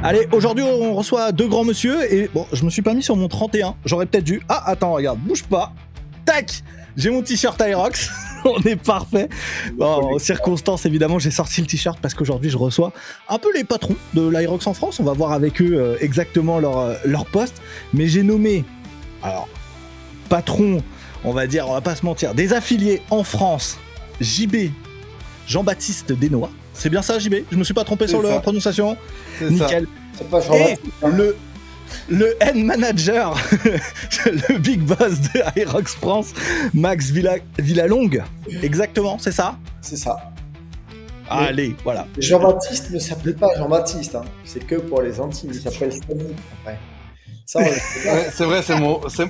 Allez, aujourd'hui on reçoit deux grands monsieur et bon, je me suis pas mis sur mon 31. J'aurais peut-être dû. Ah, attends, regarde, bouge pas. Tac, j'ai mon t-shirt Aerox. On est parfait. Bon, en circonstances, évidemment, j'ai sorti le t-shirt parce qu'aujourd'hui je reçois un peu les patrons de l'Aerox en France. On va voir avec eux exactement leur poste. Mais j'ai nommé, alors, patron, on va dire, on va pas se mentir, des affiliés en France. JB, Jean-Baptiste Desnois. C'est bien ça, JB? Je me suis pas trompé sur la prononciation? C'est nickel. Ça. C'est pas Jean-Baptiste, Et le head manager, le big boss de Aerox France, Max Villalongue. Exactement, c'est ça? C'est ça. Allez, voilà. Jean-Baptiste ne s'appelle pas Jean-Baptiste, hein. C'est que pour les intimes, il s'appelle Stani après. Ça, ouais, c'est vrai,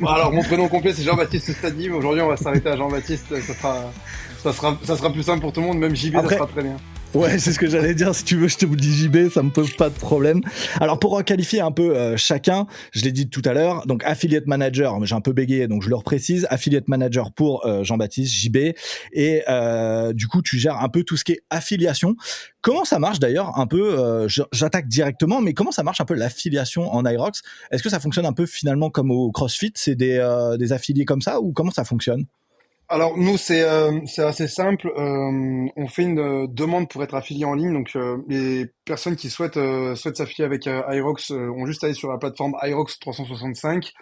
alors mon prénom complet c'est Jean-Baptiste Stani, mais aujourd'hui on va s'arrêter à Jean-Baptiste, ça sera plus simple pour tout le monde, même JB après, ça sera très bien. Ouais, c'est ce que j'allais dire. Si tu veux, je te dis JB, ça me pose pas de problème. Alors, pour qualifier un peu chacun, je l'ai dit tout à l'heure, donc affiliate manager, j'ai un peu bégayé, donc je le reprécise, affiliate manager pour Jean-Baptiste, JB, et du coup, tu gères un peu tout ce qui est affiliation. Comment ça marche d'ailleurs un peu, j'attaque directement, mais comment ça marche un peu l'affiliation en Aerox? Est-ce que ça fonctionne un peu finalement comme au CrossFit? C'est des affiliés comme ça ou comment ça fonctionne? Alors nous c'est assez simple. On fait une demande pour être affilié en ligne. Donc les personnes qui souhaitent s'affilier avec Aerox ont juste à aller sur la plateforme Aerox 365.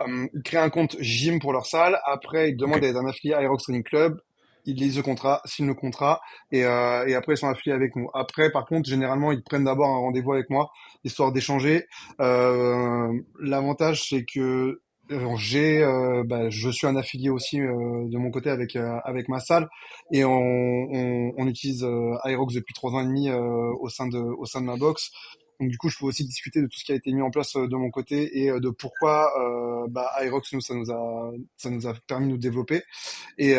Ils créent un compte gym pour leur salle. Après ils demandent d'être un affilié Aerox Training Club. Ils lisent le contrat, signent le contrat et après ils sont affiliés avec nous. Après par contre généralement ils prennent d'abord un rendez-vous avec moi histoire d'échanger. L'avantage c'est que je suis un affilié aussi de mon côté avec ma salle et on utilise Aerox depuis 3 ans et demi au sein de ma box. Donc du coup, je peux aussi discuter de tout ce qui a été mis en place de mon côté et de pourquoi Aerox ça nous a permis de nous développer. Et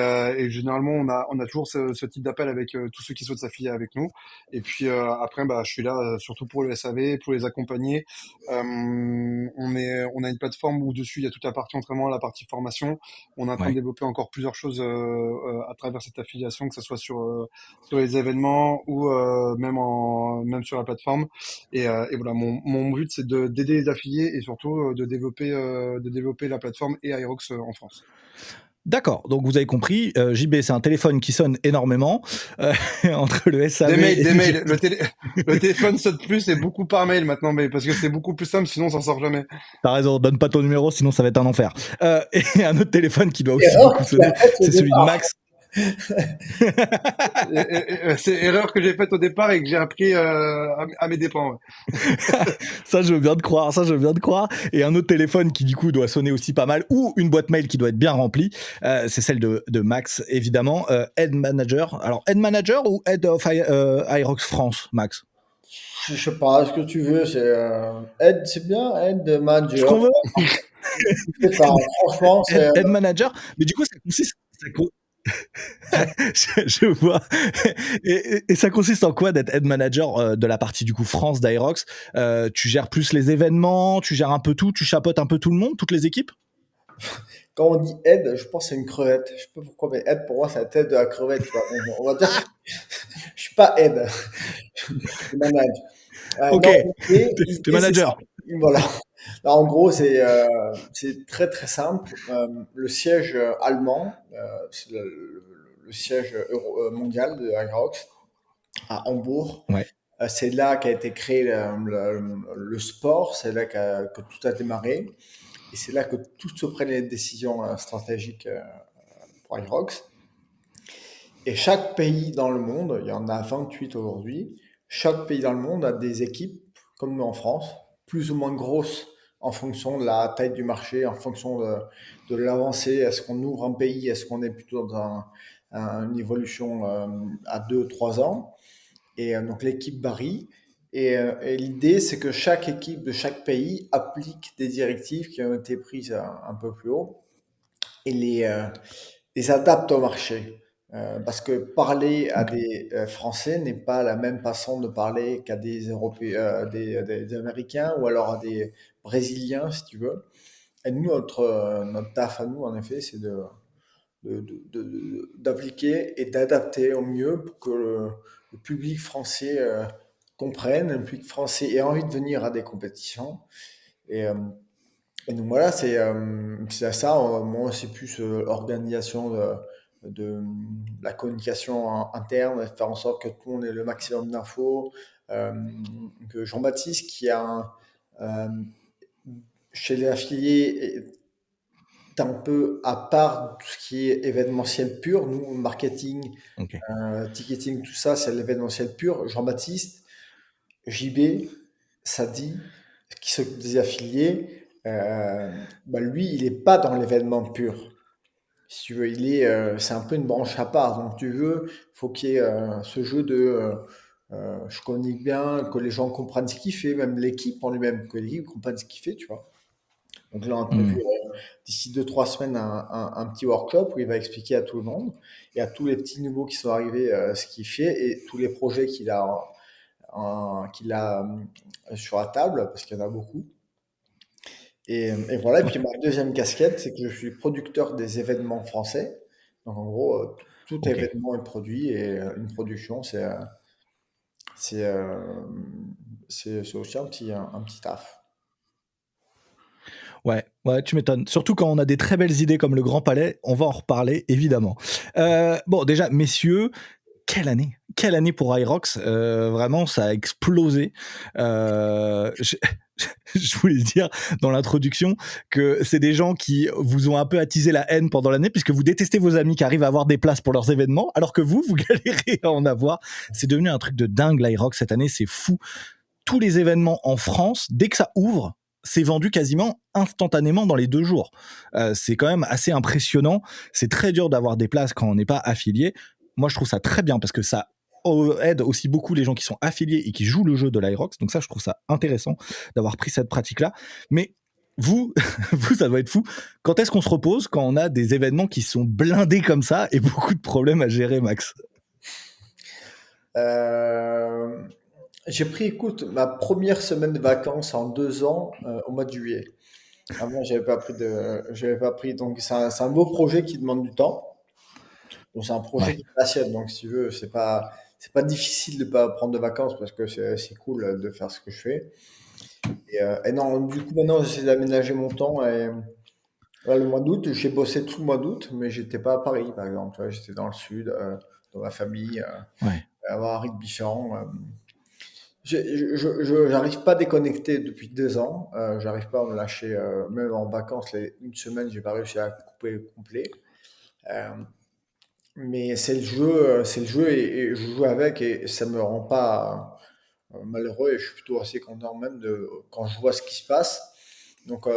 généralement, on a toujours ce type d'appel avec tous ceux qui souhaitent s'affilier avec nous. Et puis après, je suis là surtout pour le SAV, pour les accompagner. On a une plateforme où dessus il y a toute la partie entraînement, la partie formation. On est en train de développer encore plusieurs choses à travers cette affiliation, que ce soit sur les événements ou même sur la plateforme. Et voilà, mon but c'est d'aider les affiliés et surtout de développer la plateforme et Aerox en France. D'accord, donc vous avez compris, JB c'est un téléphone qui sonne énormément entre le SAV des mails. Le téléphone sonne plus, c'est beaucoup par mail maintenant, mais parce que c'est beaucoup plus simple, sinon on s'en sort jamais. T'as raison, donne pas ton numéro, sinon ça va être un enfer. Et un autre téléphone qui doit aussi beaucoup sonner, c'est celui de Max. C'est erreur que j'ai faite au départ et que j'ai appris à mes dépens. Ouais. Ça, je veux bien te croire. Et un autre téléphone qui, du coup, doit sonner aussi pas mal, ou une boîte mail qui doit être bien remplie, c'est celle de Max, évidemment. Head Manager. Alors, Head Manager ou Head of Aerox France, Max? Je sais pas, ce que tu veux, aide, c'est bien, aide manager. Ce qu'on veut. Franchement, c'est Head Manager. Mais du coup, ça consiste. Je vois. Et ça consiste en quoi d'être head manager de la partie du coup France d'Aerox? Tu gères plus les événements, tu gères un peu tout, tu chapeautes un peu tout le monde, toutes les équipes? Quand on dit aide, je pense que c'est une crevette. Je sais pas pourquoi, mais aide pour moi, c'est la tête de la crevette. Tu vois. On va dire que je suis pas aide, je manage. Ok, t'es manager. Voilà. Là, en gros, c'est très très simple. Le siège allemand, c'est le siège mondial de Aerox à Hambourg. Ouais. C'est là qu'a été créé le sport, c'est là que tout a démarré. Et c'est là que toutes se prennent les décisions stratégiques pour Aerox. Et chaque pays dans le monde, il y en a 28 aujourd'hui, chaque pays dans le monde a des équipes, comme nous en France, plus ou moins grosses en fonction de la taille du marché, en fonction de l'avancée. Est-ce qu'on ouvre un pays? Est-ce qu'on est plutôt dans une évolution à 2-3 ans? Et donc l'équipe varie. Et l'idée, c'est que chaque équipe de chaque pays applique des directives qui ont été prises un peu plus haut et les adapte au marché. Parce que parler à des Français n'est pas la même façon de parler qu'à des Européens, des Américains ou alors à des Brésiliens, si tu veux. Et nous, notre taf à nous, en effet, c'est d'appliquer et d'adapter au mieux pour que le public français comprennent, un public français ait envie de venir à des compétitions. Et, euh, et donc voilà, c'est à ça. Moi, c'est plus organisation de la communication interne, faire en sorte que tout le monde ait le maximum d'infos. Euh, que Jean-Baptiste, qui a euh, chez les affiliés, est un peu à part de tout ce qui est événementiel pur. Nous, marketing, Ok. ticketing, tout ça, c'est l'événementiel pur. Jean-Baptiste, JB, Sadi, qui s'occupe des affiliés, bah lui, il n'est pas dans l'événement pur. Si tu veux, c'est un peu une branche à part. Donc, tu veux, faut qu'il y ait ce jeu je communique bien, que les gens comprennent ce qu'il fait, même l'équipe en lui-même, que l'équipe comprenne ce qu'il fait, tu vois. Donc là, on a prévu Hmm. d'ici 2, 3 semaines un petit workshop où il va expliquer à tout le monde et à tous les petits nouveaux qui sont arrivés ce qu'il fait et tous les projets qu'il a sur la table, parce qu'il y en a beaucoup. Et voilà, et puis ma deuxième casquette, c'est que je suis producteur des événements français. Donc en gros, tout Ok. événement est produit et une production, c'est, euh, c'est aussi un petit taf. Ouais, ouais, tu m'étonnes. Surtout quand on a des très belles idées comme le Grand Palais, on va en reparler évidemment. Bon, déjà, messieurs, quelle année pour Irox. Vraiment, ça a explosé. Je, je voulais dire dans l'introduction que c'est des gens qui vous ont un peu attisé la haine pendant l'année puisque vous détestez vos amis qui arrivent à avoir des places pour leurs événements, alors que vous galérez à en avoir. C'est devenu un truc de dingue, l'Irox cette année, c'est fou. Tous les événements en France, dès que ça ouvre, c'est vendu quasiment instantanément dans les 2 jours. C'est quand même assez impressionnant. C'est très dur d'avoir des places quand on n'est pas affilié. Moi, je trouve ça très bien parce que ça aide aussi beaucoup les gens qui sont affiliés et qui jouent le jeu de l'Irox. Donc ça, je trouve ça intéressant d'avoir pris cette pratique-là. Mais vous, vous, ça doit être fou. Quand est-ce qu'on se repose quand on a des événements qui sont blindés comme ça et beaucoup de problèmes à gérer, Max? Euh, j'ai pris, écoute, ma première semaine de vacances en 2 ans au mois de juillet. Avant, j'avais pas pris. Donc, c'est un beau projet qui demande du temps. Donc, c'est un projet Ouais. qui me passionne. Donc, si tu veux, c'est pas difficile de pas prendre de vacances parce que c'est cool de faire ce que je fais. Et non, du coup, maintenant, j'essaie d'aménager mon temps. Et là, le mois d'août, j'ai bossé tout le mois d'août, mais j'étais pas à Paris, par exemple. Tu vois, j'étais dans le sud, dans ma famille, Ouais. avoir un rythme différent. J'arrive pas à déconnecter depuis 2 ans. J'arrive pas à me lâcher, même en vacances, une semaine, j'ai pas réussi à couper le complet. Euh, mais c'est le jeu et je joue avec et ça me rend pas malheureux et je suis plutôt assez content même quand je vois ce qui se passe. Donc,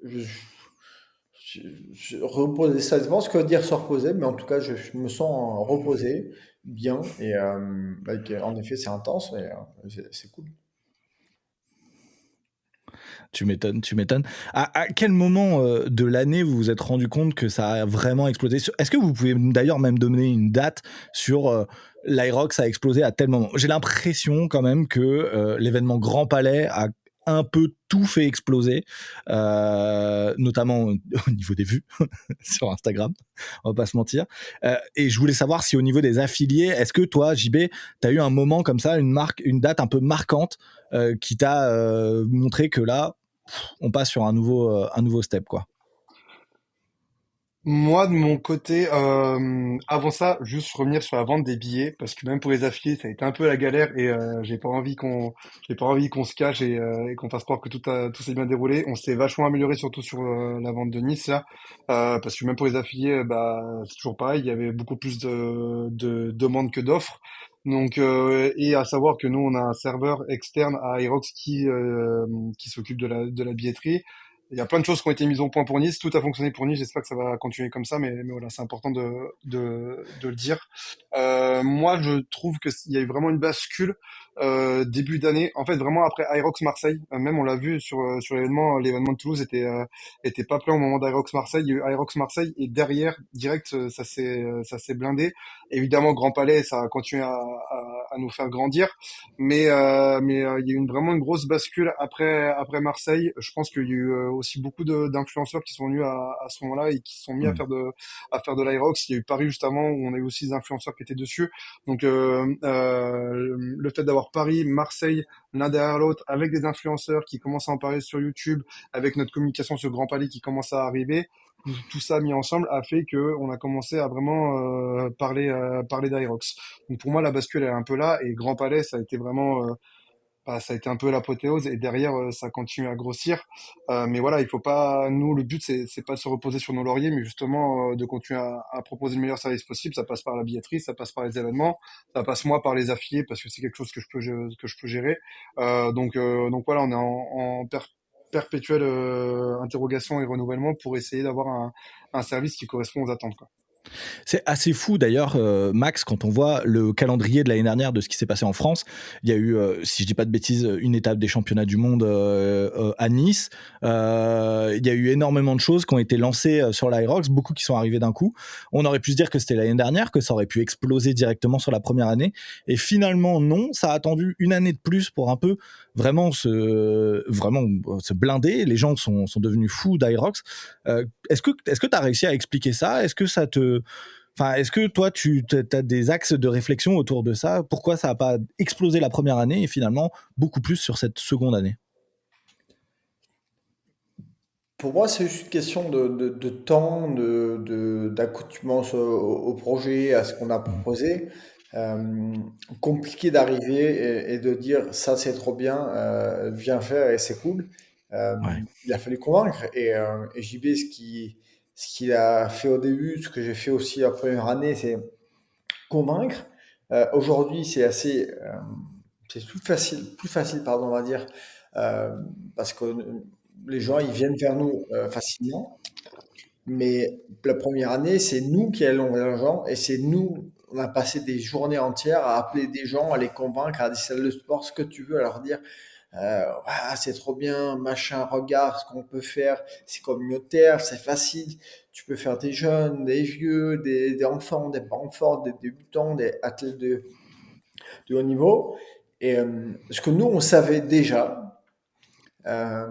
je, reposer, ça dépend ce que veut dire se reposer, mais en tout cas, je me sens reposé, bien et en effet, c'est intense, mais c'est cool. Tu m'étonnes, tu m'étonnes. À quel moment de l'année vous vous êtes rendu compte que ça a vraiment explosé? Est-ce que vous pouvez d'ailleurs même donner une date sur l'Irox a explosé à tel moment? J'ai l'impression quand même que l'événement Grand Palais a un peu tout fait exploser, notamment au niveau des vues sur Instagram, on va pas se mentir. Et je voulais savoir si au niveau des affiliés, est-ce que toi, JB, tu as eu un moment comme ça, une date un peu marquante qui t'a montré que là, on passe sur un nouveau step, quoi. Moi, de mon côté, avant ça, juste revenir sur la vente des billets, parce que même pour les affiliés, ça a été un peu la galère et j'ai pas envie qu'on se cache et qu'on fasse croire que tout s'est bien déroulé. On s'est vachement amélioré, surtout sur la vente de Nice là, parce que même pour les affiliés, bah c'est toujours pareil, il y avait beaucoup plus de demandes que d'offres. Donc, et à savoir que nous, on a un serveur externe à Aerox qui s'occupe de la billetterie. Il y a plein de choses qui ont été mises au point pour Nice. Tout a fonctionné pour Nice. J'espère que ça va continuer comme ça, mais voilà, c'est important de le dire. Moi, je trouve que il y a eu vraiment une bascule début d'année. En fait, vraiment après Aerox Marseille, même on l'a vu sur l'événement de Toulouse était pas plein au moment d'Aerox Marseille. Il y a eu Aerox Marseille et derrière, direct, ça s'est blindé. Évidemment, Grand Palais, ça a continué à nous faire grandir. Mais il y a eu vraiment une grosse bascule après Marseille. Je pense qu'il y a eu aussi beaucoup d'influenceurs qui sont venus à ce moment-là et qui se sont mis Mm. à faire de l'Aerox. Il y a eu Paris juste avant où on a eu aussi des influenceurs qui étaient dessus. Donc le fait d'avoir Paris, Marseille, l'un derrière l'autre, avec des influenceurs qui commencent à en parler sur YouTube, avec notre communication sur Grand Palais qui commence à arriver, tout ça mis ensemble a fait que on a commencé à vraiment parler d'Aerox. Donc pour moi, la bascule elle est un peu là et Grand Palais, ça a été vraiment ça a été un peu l'apothéose et derrière ça continue à grossir. Mais voilà, il faut pas. Nous, le but c'est pas de se reposer sur nos lauriers, mais justement de continuer à proposer le meilleur service possible. Ça passe par la billetterie, ça passe par les événements, ça passe moi par les affiliés parce que c'est quelque chose que je peux gérer. Donc voilà, on est en perpétuelle interrogation et renouvellement pour essayer d'avoir un service qui correspond aux attentes, quoi. C'est assez fou d'ailleurs, Max, quand on voit le calendrier de l'année dernière de ce qui s'est passé en France. Il y a eu, si je dis pas de bêtises, une étape des championnats du monde à Nice. Il y a eu énormément de choses qui ont été lancées sur l'Aerox, beaucoup qui sont arrivées d'un coup. On aurait pu se dire que c'était l'année dernière, que ça aurait pu exploser directement sur la première année. Et finalement, non, ça a attendu une année de plus pour un peu vraiment se blinder. Les gens sont devenus fous d'Aerox. Est-ce que tu as réussi à expliquer ça? Est-ce que ça te... Enfin, est-ce que toi, tu as des axes de réflexion autour de ça? Pourquoi ça n'a pas explosé la première année et finalement beaucoup plus sur cette seconde année? Pour moi, c'est juste une question de temps, d'accoutumance au projet, à ce qu'on a Mmh. proposé. Euh, Compliqué d'arriver et de dire ça c'est trop bien, viens faire et c'est cool. Euh, Ouais. il a fallu convaincre et JB, ce qu'il a fait au début, ce que j'ai fait aussi la première année, c'est convaincre. Aujourd'hui, c'est plus facile, pardon, on va dire, euh, parce que les gens ils viennent vers nous facilement. Mais la première année, c'est nous qui allons vers les gens et c'est nous, on a passé des journées entières à appeler des gens, à les convaincre, à des salles de sport, ce que tu veux, à leur dire ah, c'est trop bien, machin, regarde ce qu'on peut faire, c'est communautaire, c'est facile, tu peux faire des jeunes, des vieux, des enfants, des pas enfants, des débutants, des athlètes de haut niveau. Et ce que nous, on savait déjà, euh,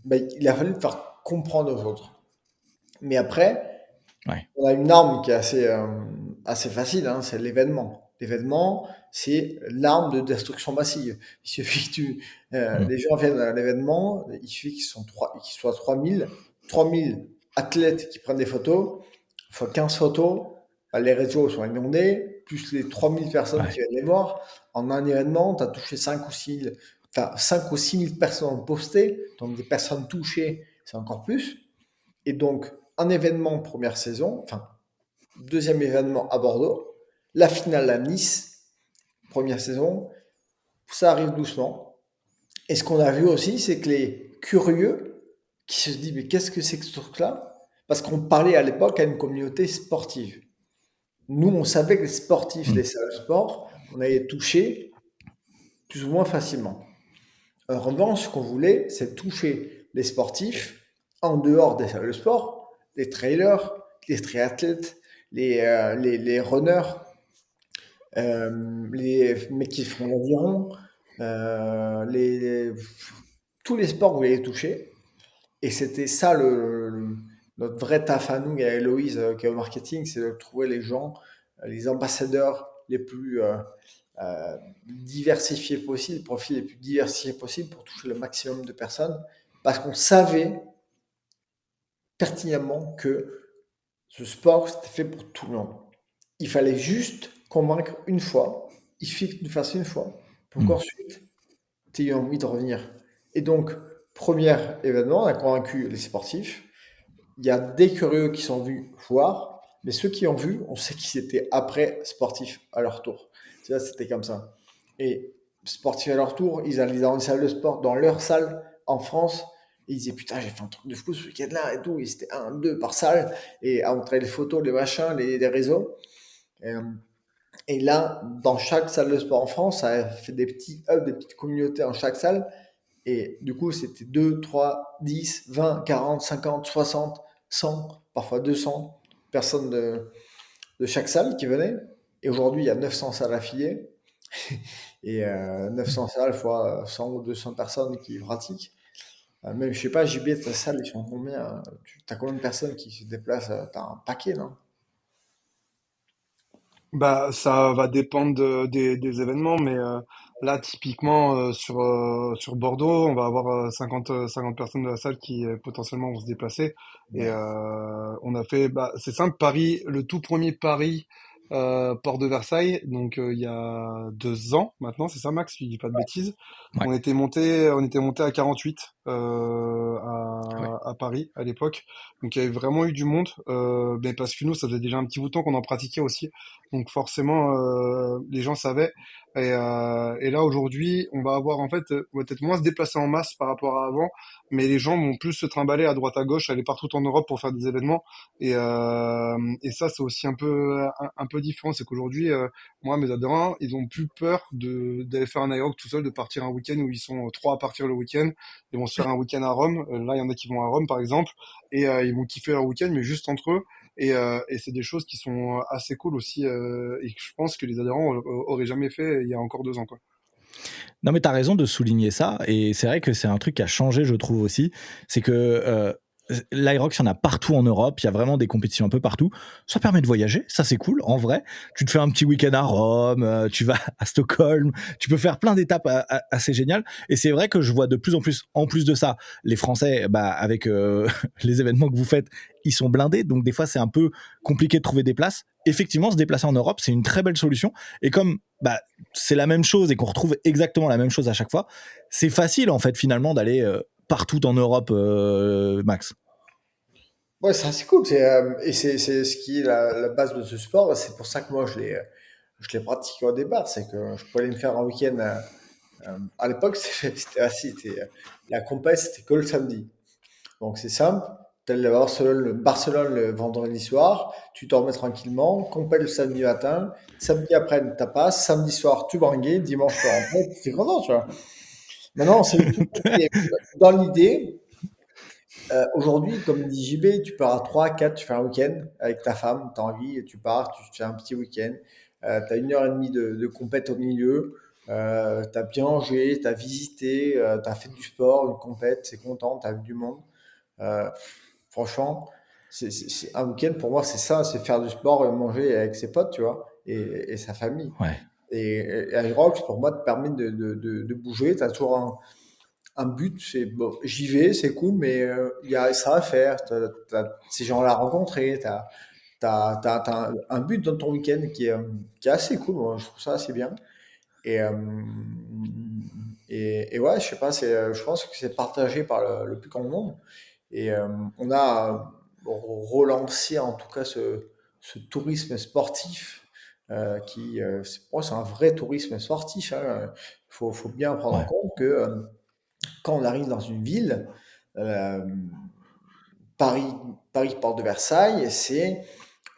ben, il a fallu faire comprendre aux autres. Mais après, Ouais. on a une arme qui est assez facile, hein, c'est l'événement. L'événement, c'est l'arme de destruction massive. Il suffit Mmh. les gens viennent à l'événement, il suffit qu'ils soient 3000 athlètes qui prennent des photos, fois 15 photos, bah, les réseaux sont inondés, plus les 3000 personnes qui Ouais. viennent les voir. En un événement, tu as touché 5 ou 6 000 personnes postées, donc des personnes touchées, c'est encore plus. Et donc, un événement première saison, enfin, deuxième événement à Bordeaux, la finale à Nice, première saison, ça arrive doucement. Et ce qu'on a vu aussi, c'est que les curieux qui se disent mais qu'est-ce que c'est que ce truc-là? Parce qu'on parlait à l'époque à une communauté sportive. Nous, on savait que les sportifs Mmh. des salles de sport, on allait toucher plus ou moins facilement. En revanche, ce qu'on voulait, c'est toucher les sportifs en dehors des salles de sport, les trailers, les triathlètes, les runners, les mecs qui font l'aviron, euh, les, tous les sports, vous voulez les toucher. Et c'était ça notre vrai taf à nous, et à Héloïse, qui est au marketing, c'est de trouver les gens, les ambassadeurs les plus diversifiés possibles, les profils les plus diversifiés possibles pour toucher le maximum de personnes. Parce qu'on savait pertinemment que ce sport, c'était fait pour tout le monde. Il fallait juste convaincre une fois. Il suffit que tu le fasses une fois pour Mmh. qu'ensuite, tu aies envie de revenir. Et donc, premier événement, on a convaincu les sportifs. Il y a des curieux qui sont venus voir, mais ceux qui ont vu, on sait qu'ils étaient après sportifs à leur tour. Tu vois, c'était comme ça. Et sportifs à leur tour, ils allaient dans une salle de sport, dans leur salle en France, et ils disaient putain, j'ai fait un truc de fou ce week-end-là et tout. Et c'était un, deux par salle, et à montrer les photos, les machins, les réseaux. Et, et là, dans chaque salle de sport en France, ça a fait des petits hubs, des petites communautés en chaque salle. Et du coup, c'était 2, 3, 10, 20, 40, 50, 60, 100, parfois 200 personnes de chaque salle qui venaient. Et aujourd'hui, il y a 900 salles affiliées. Et 900 salles fois 100 ou 200 personnes qui pratiquent. Même, je sais pas, JB, ta salle, ils sont combien? T'as combien de personnes qui se déplacent? T'as un paquet, non? Bah, ça va dépendre des événements, mais là, typiquement, sur Bordeaux, on va avoir 50 personnes de la salle qui potentiellement vont se déplacer. Et Ouais. on a fait, bah, c'est simple, Paris, le tout premier Paris, Port de Versailles, donc il y a 2 ans maintenant, c'est ça, Max, si je dis pas de bêtises. Ouais. On était monté à 48 Ah ouais. à Paris à l'époque. Donc il y avait vraiment eu du monde, mais parce que nous, ça faisait déjà un petit bout de temps qu'on en pratiquait aussi. Donc forcément, les gens savaient. Et là aujourd'hui, on va avoir en fait, on va peut-être moins se déplacer en masse par rapport à avant, mais les gens vont plus se trimballer à droite à gauche, aller partout en Europe pour faire des événements. Et ça, c'est aussi un peu différent, c'est qu'aujourd'hui, moi, mes adhérents, ils ont plus peur d'aller faire un Aerox tout seul, de partir un week-end où ils sont trois à partir le week-end. Ils vont se faire un week-end à Rome. Là, il y en a qui vont à Rome, par exemple, et ils vont kiffer leur week-end, mais juste entre eux. Et c'est des choses qui sont assez cool aussi, et que je pense que les adhérents auraient jamais fait il y a encore 2 ans, quoi. Non, mais tu as raison de souligner ça. Et c'est vrai que c'est un truc qui a changé, je trouve aussi. C'est que l'Irox, il y en a partout en Europe. Il y a vraiment des compétitions un peu partout. Ça permet de voyager. Ça, c'est cool. En vrai, tu te fais un petit week-end à Rome, tu vas à Stockholm. Tu peux faire plein d'étapes assez géniales. Et c'est vrai que je vois de plus en plus de ça, les Français, bah, avec les événements que vous faites, ils sont blindés. Donc, des fois, c'est un peu compliqué de trouver des places. Effectivement, se déplacer en Europe, c'est une très belle solution. Et comme bah, c'est la même chose et qu'on retrouve exactement la même chose à chaque fois, c'est facile en fait finalement d'aller partout en Europe, Max. Ouais, c'est assez cool. Et c'est ce qui est la base de ce sport. C'est pour ça que moi, je l'ai pratiqué au départ. C'est que je pouvais aller me faire un week-end. À l'époque, la compète, c'était que le samedi. Donc c'est simple. Tu le Barcelone le vendredi soir, tu dormais tranquillement, compète le samedi matin, samedi après ta passe, samedi soir tu banguais, dimanche tu rentrais, tu es content, tu vois. Maintenant, c'est plus compliqué. Dans l'idée, aujourd'hui, comme dit JB, tu pars à 3, 4, tu fais un week-end avec ta femme, tu as envie, et tu pars, tu te fais un petit week-end. Tu as 1 heure et demie de compète au milieu. Tu as bien mangé, tu as visité, tu as fait du sport, une compète, c'est content, tu as vu du monde. Euh, Franchement, un week-end pour moi, c'est ça, c'est faire du sport et manger avec ses potes, tu vois, et sa famille. Ouais, Et Aerox, pour moi, te permet de bouger. Tu as toujours un but. C'est bon, j'y vais, c'est cool, mais il y a ça à faire. T'as ces gens-là à rencontrer. T'as un but dans ton week-end qui est assez cool. Moi, je trouve ça assez bien. Et, euh, et ouais, je sais pas, je pense que c'est partagé par le plus grand nombre. Et on a relancé en tout cas ce tourisme sportif pour moi, c'est un vrai tourisme sportif, hein. Faut bien prendre en ouais, compte que quand on arrive dans une ville, euh, Paris, Paris Porte de Versailles, c'est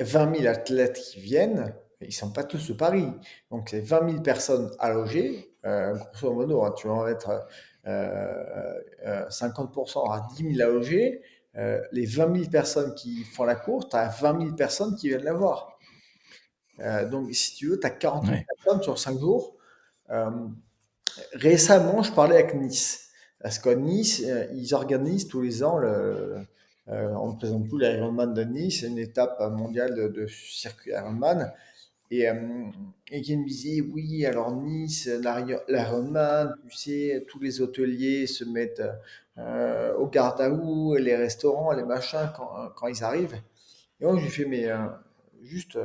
20 000 athlètes qui viennent. Ils ne sont pas tous de Paris. Donc, c'est 20 000 personnes à loger. Grosso modo, hein, tu vas en mettre 50% à 10 000 à loger. Les 20 000 personnes qui font la course, tu as 20 000 personnes qui viennent la voir. Donc, si tu veux, tu as 40 000 ouais, personnes sur 5 jours. Euh, Récemment, je parlais avec Nice. Parce qu'à Nice, ils organisent tous les ans on ne présente plus l'Ironman de Nice, c'est une étape mondiale de circuit Ironman. Et, et qui me disait, oui, alors Nice, l'Ironman, tu sais, tous les hôteliers se mettent au garde à vous, et les restaurants, les machins, quand ils arrivent. Et moi, je lui fais, mais juste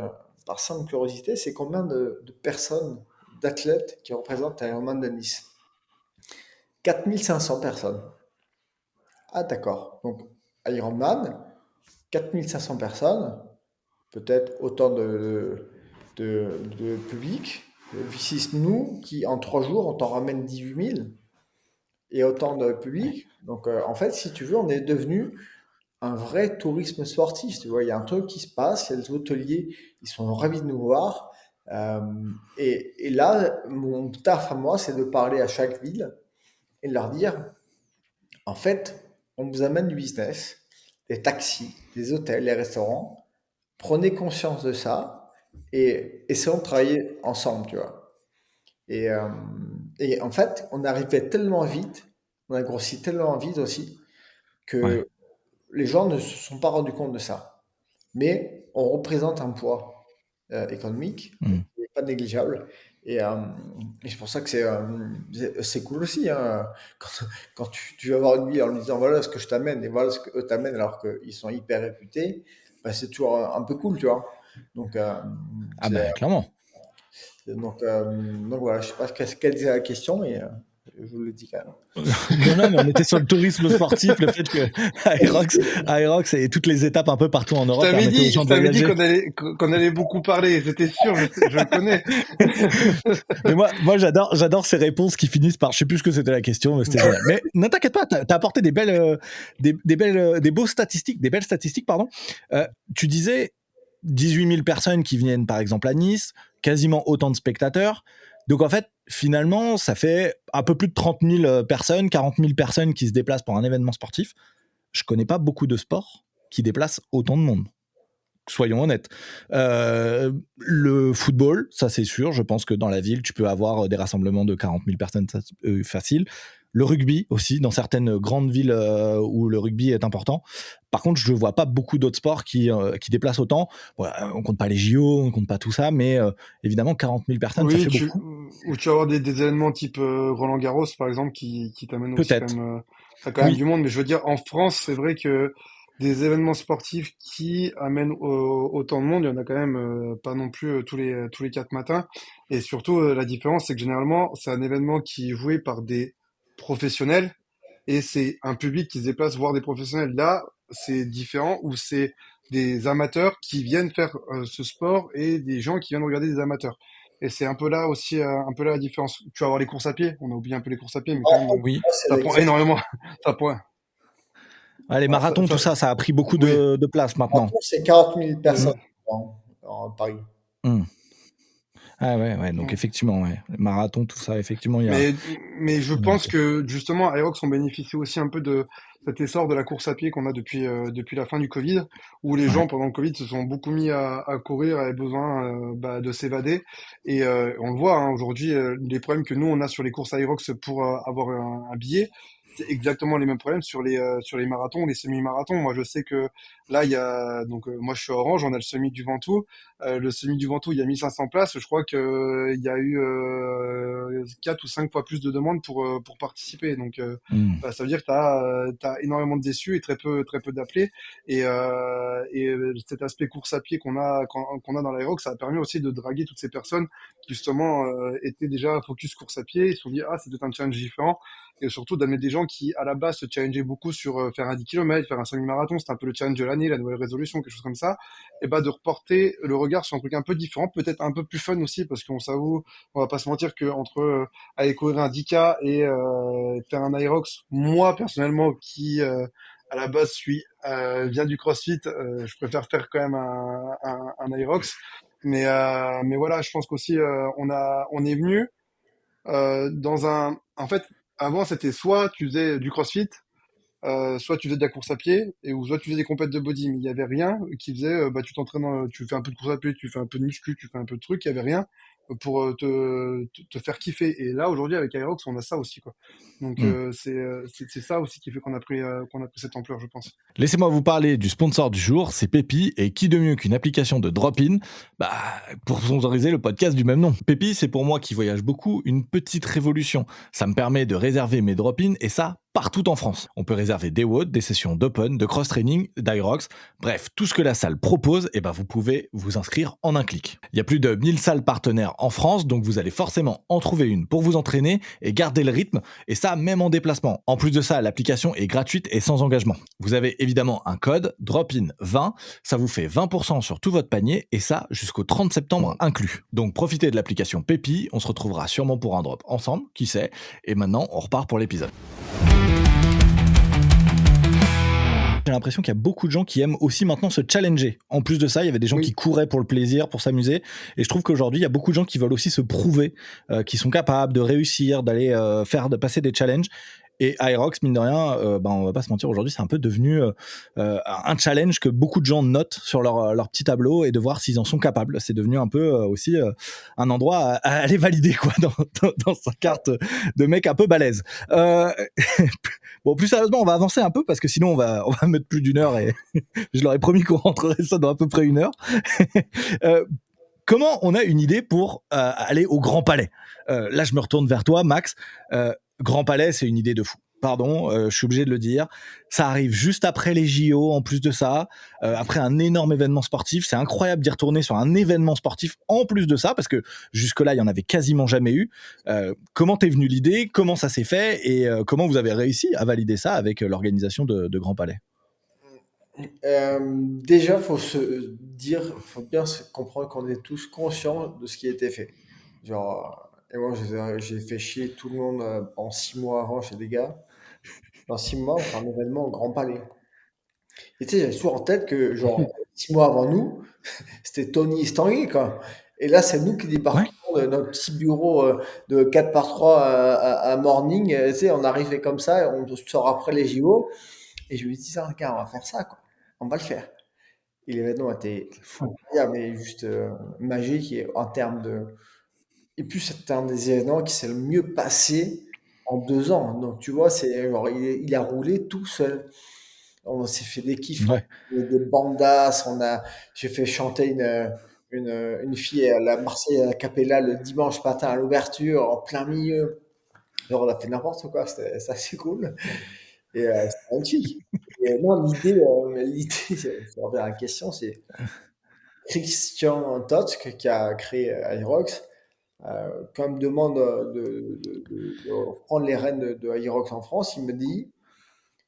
par simple curiosité, c'est combien de personnes, d'athlètes qui représentent l'Ironman de Nice? 4 500 personnes. Ah, d'accord. Donc, Ironman, 4 500 personnes, peut-être autant de public, versus nous qui, en 3 jours, on t'en ramène 18 000 et autant de ouais. public. Donc, en fait, si tu veux, on est devenu un vrai tourisme sportif. Tu vois, il y a un truc qui se passe, il y a les hôteliers, ils sont ravis de nous voir. Euh, et là, mon taf à moi, c'est de parler à chaque ville et de leur dire, en fait, on vous amène du business, des taxis, des hôtels, des restaurants. Prenez conscience de ça et essayons de travailler ensemble, tu vois. Et, euh, et en fait, on arrivait tellement vite, on a grossi tellement vite aussi Ouais. que les gens ne se sont pas rendus compte de ça. Mais on représente un poids économique Mm. qui n'est pas négligeable. Et c'est pour ça que c'est cool aussi. Hein, quand tu vas voir une ville en lui disant voilà ce que je t'amène et voilà ce que eux t'amènent alors qu'ils sont hyper réputés, bah, c'est toujours un peu cool, tu vois. Donc, Ah bah clairement. donc voilà, je sais pas quelle est la question, mais je vous le dis quand même. Non, mais on était sur le tourisme sportif, le fait que Aerox et toutes les étapes un peu partout en Europe permettaient aux gens Je de t'avais dit voyager. qu'on allait beaucoup parler. C'était sûr, je le connais. Mais moi j'adore ces réponses qui finissent par, je sais plus ce que c'était la question, mais c'était génial. Mais ne t'inquiète pas, t'as apporté des belles, des belles statistiques, pardon. Tu disais 18 000 personnes qui viennent par exemple à Nice, quasiment autant de spectateurs. Donc en fait, finalement, ça fait un peu plus de 30 000 personnes, 40 000 personnes qui se déplacent pour un événement sportif. Je connais pas beaucoup de sports qui déplacent autant de monde. Soyons honnêtes. Le football, ça c'est sûr. Je pense que dans la ville, tu peux avoir des rassemblements de 40 000 personnes facile. Le rugby aussi, dans certaines grandes villes où le rugby est important. Par contre, je ne vois pas beaucoup d'autres sports qui déplacent autant. Voilà, on compte pas les JO, on compte pas tout ça, mais évidemment, 40 000 personnes, ça Oui, fait beaucoup. ou tu vas avoir des événements type Roland Garros, par exemple, qui t'amènent aussi quand Peut-être. même, t'as quand même Oui. du monde. Mais je veux dire, en France, c'est vrai que des événements sportifs qui amènent autant de monde, il y en a quand même pas non plus tous les 4 matins. Et surtout, la différence, c'est que généralement, c'est un événement qui est joué par des professionnels et c'est un public qui se déplace voir des professionnels. Là, c'est différent où c'est des amateurs qui viennent faire ce sport et des gens qui viennent regarder des amateurs. Et c'est un peu là aussi, un peu là la différence. Tu vas avoir les courses à pied, on a oublié un peu les courses à pied, mais quand même, Oui. C'est ça prend l'exemple. énormément. Ça prend, Les ah, marathons, tout ça, ça a pris beaucoup oui. de place maintenant. C'est 40 000 personnes Euh, en Paris. Hum. Ah ouais, donc effectivement, ouais. Les marathons, tout ça, effectivement, il y a. Mais, mais je pense que justement, Aerox, on bénéficie aussi un peu de cet essor de la course à pied qu'on a depuis la fin du Covid, où les Ouais. gens, pendant le Covid, se sont beaucoup mis à courir, avaient besoin de s'évader. Et on le voit, hein, aujourd'hui, les problèmes que nous, on a sur les courses Aerox pour avoir un billet, c'est exactement les mêmes problèmes sur les marathons, les semi-marathons. Moi, je sais que là, il y a, donc, moi, je suis à Orange, on a le semi du Ventoux. Le semi du Ventoux, il y a 1500 places. Je crois que il y a eu 4 ou 5 fois plus de demandes pour participer. Donc, Hum. bah, ça veut dire que t'as énormément de déçus et très peu d'appelés. Et cet aspect course à pied qu'on a dans l'Aérox, ça a permis aussi de draguer toutes ces personnes qui justement étaient déjà focus course à pied. Ils se sont dit, ah, c'est peut-être un challenge différent. Et surtout d'amener des gens qui, à la base, se challengeaient beaucoup sur faire un 10 km, faire un semi-marathon. C'était un peu le challenge de l'année, la nouvelle résolution, quelque chose comme ça. Et bah, de reporter le regard sur un truc un peu différent, peut-être un peu plus fun aussi, parce qu'on s'avoue, on va pas se mentir que entre aller courir un 10K et faire un Aerox, moi personnellement qui à la base vient du CrossFit, je préfère faire quand même un Aerox. Mais voilà, je pense qu'aussi on est venu dans un. En fait, avant c'était soit tu faisais du CrossFit, soit tu faisais de la course à pied, ou soit tu faisais des compètes de body, mais il y avait rien qui faisait, bah, tu t'entraînes, tu fais un peu de course à pied, tu fais un peu de muscu, tu fais un peu de trucs, il y avait rien pour te faire kiffer. Et là, aujourd'hui, avec Aerox, on a ça aussi, quoi. Donc, Hum. c'est ça aussi qui fait qu'on a pris cette ampleur, je pense. Laissez-moi vous parler du sponsor du jour, c'est Pepi, et qui de mieux qu'une application de drop-in pour sponsoriser le podcast du même nom. Pepi, c'est pour moi qui voyage beaucoup, une petite révolution. Ça me permet de réserver mes drop-in, et ça, partout en France. On peut réserver des WOD, des sessions d'open, de cross-training, d'Aerox, bref, tout ce que la salle propose, vous pouvez vous inscrire en un clic. Il y a plus de 1000 salles partenaires en France, donc vous allez forcément en trouver une pour vous entraîner et garder le rythme, et ça même en déplacement. En plus de ça, l'application est gratuite et sans engagement. Vous avez évidemment un code, DROPIN20, ça vous fait 20% sur tout votre panier, et ça jusqu'au 30 septembre inclus. Donc profitez de l'application Pepi, on se retrouvera sûrement pour un drop ensemble, qui sait, et maintenant on repart pour l'épisode. J'ai l'impression qu'il y a beaucoup de gens qui aiment aussi maintenant se challenger. En plus de ça, il y avait des gens qui couraient pour le plaisir, pour s'amuser. Et je trouve qu'aujourd'hui, il y a beaucoup de gens qui veulent aussi se prouver, qui sont capables de réussir, d'aller de passer des challenges. Et Aerox, mine de rien, on va pas se mentir, aujourd'hui, c'est un peu devenu un challenge que beaucoup de gens notent sur leur petit tableau et de voir s'ils en sont capables. C'est devenu un peu aussi un endroit à aller valider quoi, dans sa carte de mec un peu balèze. Bon, plus sérieusement, on va avancer un peu parce que sinon on va mettre plus d'une heure et je leur ai promis qu'on rentrerait ça dans à peu près une heure. Comment on a une idée pour aller au Grand Palais? Là, je me retourne vers toi, Max. Grand Palais, c'est une idée de fou. Pardon, je suis obligé de le dire. Ça arrive juste après les JO, en plus de ça, après un énorme événement sportif. C'est incroyable d'y retourner sur un événement sportif en plus de ça, parce que jusque-là, il y en avait quasiment jamais eu. Comment t'es venue l'idée? Comment ça s'est fait? Et comment vous avez réussi à valider ça avec l'organisation de Grand Palais? Déjà, faut bien se comprendre qu'on est tous conscients de ce qui a été fait. Genre, et moi, j'ai fait chier tout le monde en 6 mois avant chez des gars. Dans 6 mois, on fait un événement au Grand Palais. Et tu sais, j'ai toujours en tête que, genre, 6 mois avant nous, c'était Tony Estanguet, quoi. Et là, c'est nous qui débarquons de notre petit bureau de 4 par 3 à Morning. Tu sais, on arrivait comme ça, on sort après les JO. Et je me dis, ça, regarde, on va faire ça, quoi. On va le faire. Et l'événement était incroyable et juste magique en termes de. Et puis, c'était un des événements qui s'est le mieux passé en 2 ans. Donc, tu vois, c'est genre, il a roulé tout seul. On s'est fait des kiffs, Ouais. des bandas. J'ai fait chanter une fille à la Marseillaise à Capella le dimanche matin à l'ouverture, en plein milieu. Alors, on a fait n'importe quoi, c'est assez cool. Et c'était magnifique. Et non, l'idée, ça revient à la question, c'est Christian Totzk qui a créé Aerox. Quand il me demande de reprendre les rênes de Aerox en France, il me dit,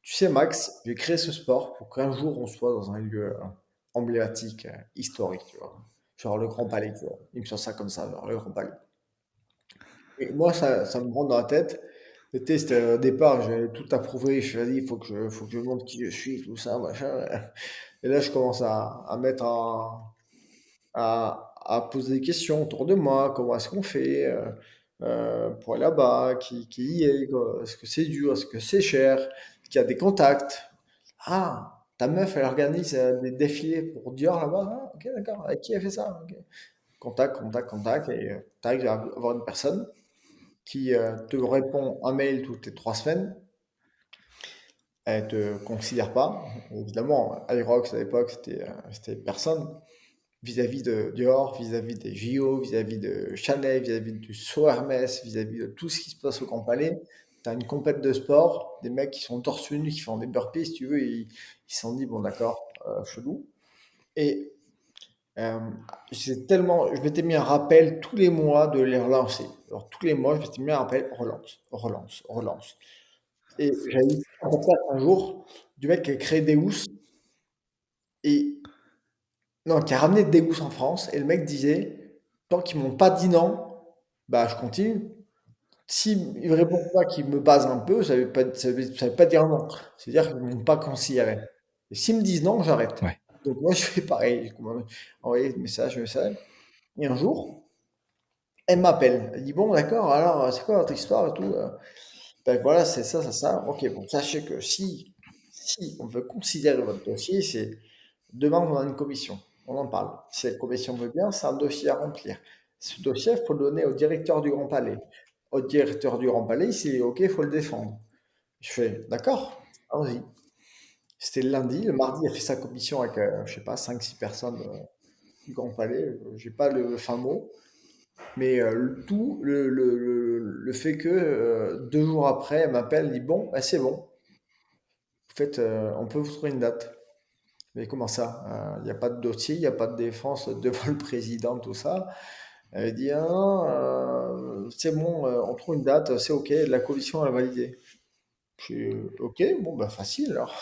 tu sais Max, j'ai créé ce sport pour qu'un jour on soit dans un lieu emblématique, historique, tu vois. Genre le Grand Palais, tu vois. Il me sort ça comme ça, genre le Grand Palais. Et moi, ça me rentre dans la tête. C'était au départ, j'avais tout approuvé. Je me suis dit, faut que je montre qui je suis, tout ça, machin. Et là, je commence à mettre à poser des questions autour de moi. Comment est-ce qu'on fait pour aller là-bas? Qui y est? Quoi. Est-ce que c'est dur? Est-ce que c'est cher? Est-ce qu'il y a des contacts? Ah, ta meuf, elle organise des défilés pour Dior là-bas? Ah, ok, d'accord. Avec qui elle fait ça? Ok. Contact, contact, contact. Et tu arrives à avoir une personne qui te répond un mail toutes les 3 semaines. Elle te considère pas. Évidemment, Aerox à l'époque, c'était personne vis-à-vis de Dior, vis-à-vis des JO, vis-à-vis de Chanel, vis-à-vis du Saut Hermès, vis-à-vis de tout ce qui se passe au Grand Palais. Tu as une compète de sport, des mecs qui sont torse nu, qui font des burpees, si tu veux, ils se sont dit, bon d'accord, chelou. Et euh, je m'étais mis un rappel tous les mois de les relancer. Alors tous les mois, je m'étais mis un rappel, relance, relance, relance. Et j'avais eu un contact un jour du mec qui a créé Deus, et non, qui a ramené Deus en France, et le mec disait, tant qu'ils m'ont pas dit non, bah je continue. S'ils ne répondent pas, qu'ils me basent un peu, ça veut pas dire non. C'est-à-dire qu'ils ne m'ont pas considéré. Et s'ils me disent non, j'arrête. Ouais. Donc moi, je fais pareil. J'ai envoyé des messages, message. Et un jour, elle m'appelle. Elle dit, bon, d'accord, alors, c'est quoi votre histoire et tout? Ben voilà, c'est ça, ça, ça. Ok, bon, sachez que si on veut considérer votre dossier, c'est demain, on a une commission. On en parle. Si la commission veut bien, c'est un dossier à remplir. Ce dossier, il faut le donner au directeur du Grand Palais. Au directeur du Grand Palais, c'est OK, il faut le défendre. Je fais, d'accord, allons-y. C'était le lundi. Le mardi, il a fait sa commission avec, je sais pas, 5 6 personnes du Grand Palais. J'ai pas le fin mot. Mais le fait que 2 jours après, elle m'appelle, elle dit, bon, bah, c'est bon. En fait, on peut vous trouver une date. Mais comment ça? Il n'y a pas de dossier, il n'y a pas de défense devant le président, tout ça. Elle dit, ah, non, c'est bon, on trouve une date, c'est OK, la commission a validé. Je suis, OK, bon, bah facile alors.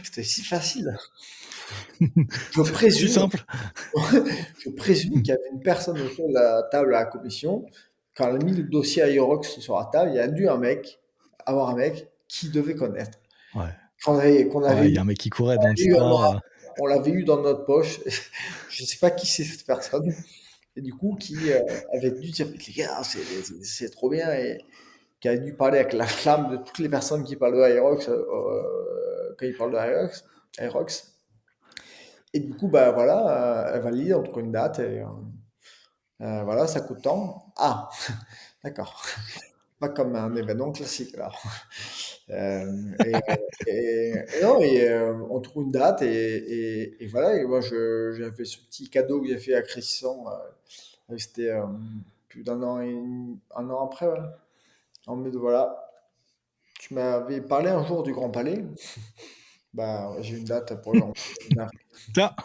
C'était si facile. Je Si présume, simple. je présume qu'il y avait une personne autour de la table à la commission. Quand elle a mis le dossier Aerox sur la table, il y a dû avoir un mec qui devait connaître. Ouais. Qu'on avait Ouais, il eu y a un mec qui courait dans eu un l'histoire. on l'avait eu dans notre poche. Je ne sais pas qui c'est cette personne. Et du coup, qui avait dû dire, les gars, c'est trop bien. qui a dû parler avec la flamme de toutes les personnes qui parlent de Aerox quand ils parlent de Aerox. Et du coup, bah voilà, elle valide, on trouve une date et voilà, ça coûte tant. Ah, d'accord. Pas comme un événement classique là. Et non, on trouve une date et voilà. Et moi, j'ai fait ce petit cadeau que j'ai fait à Christian. C'était plus d'un an et un an après. Ouais. En mode voilà, tu m'avais parlé un jour du Grand Palais. Bah, j'ai une date pour le Grand Palais. Ah,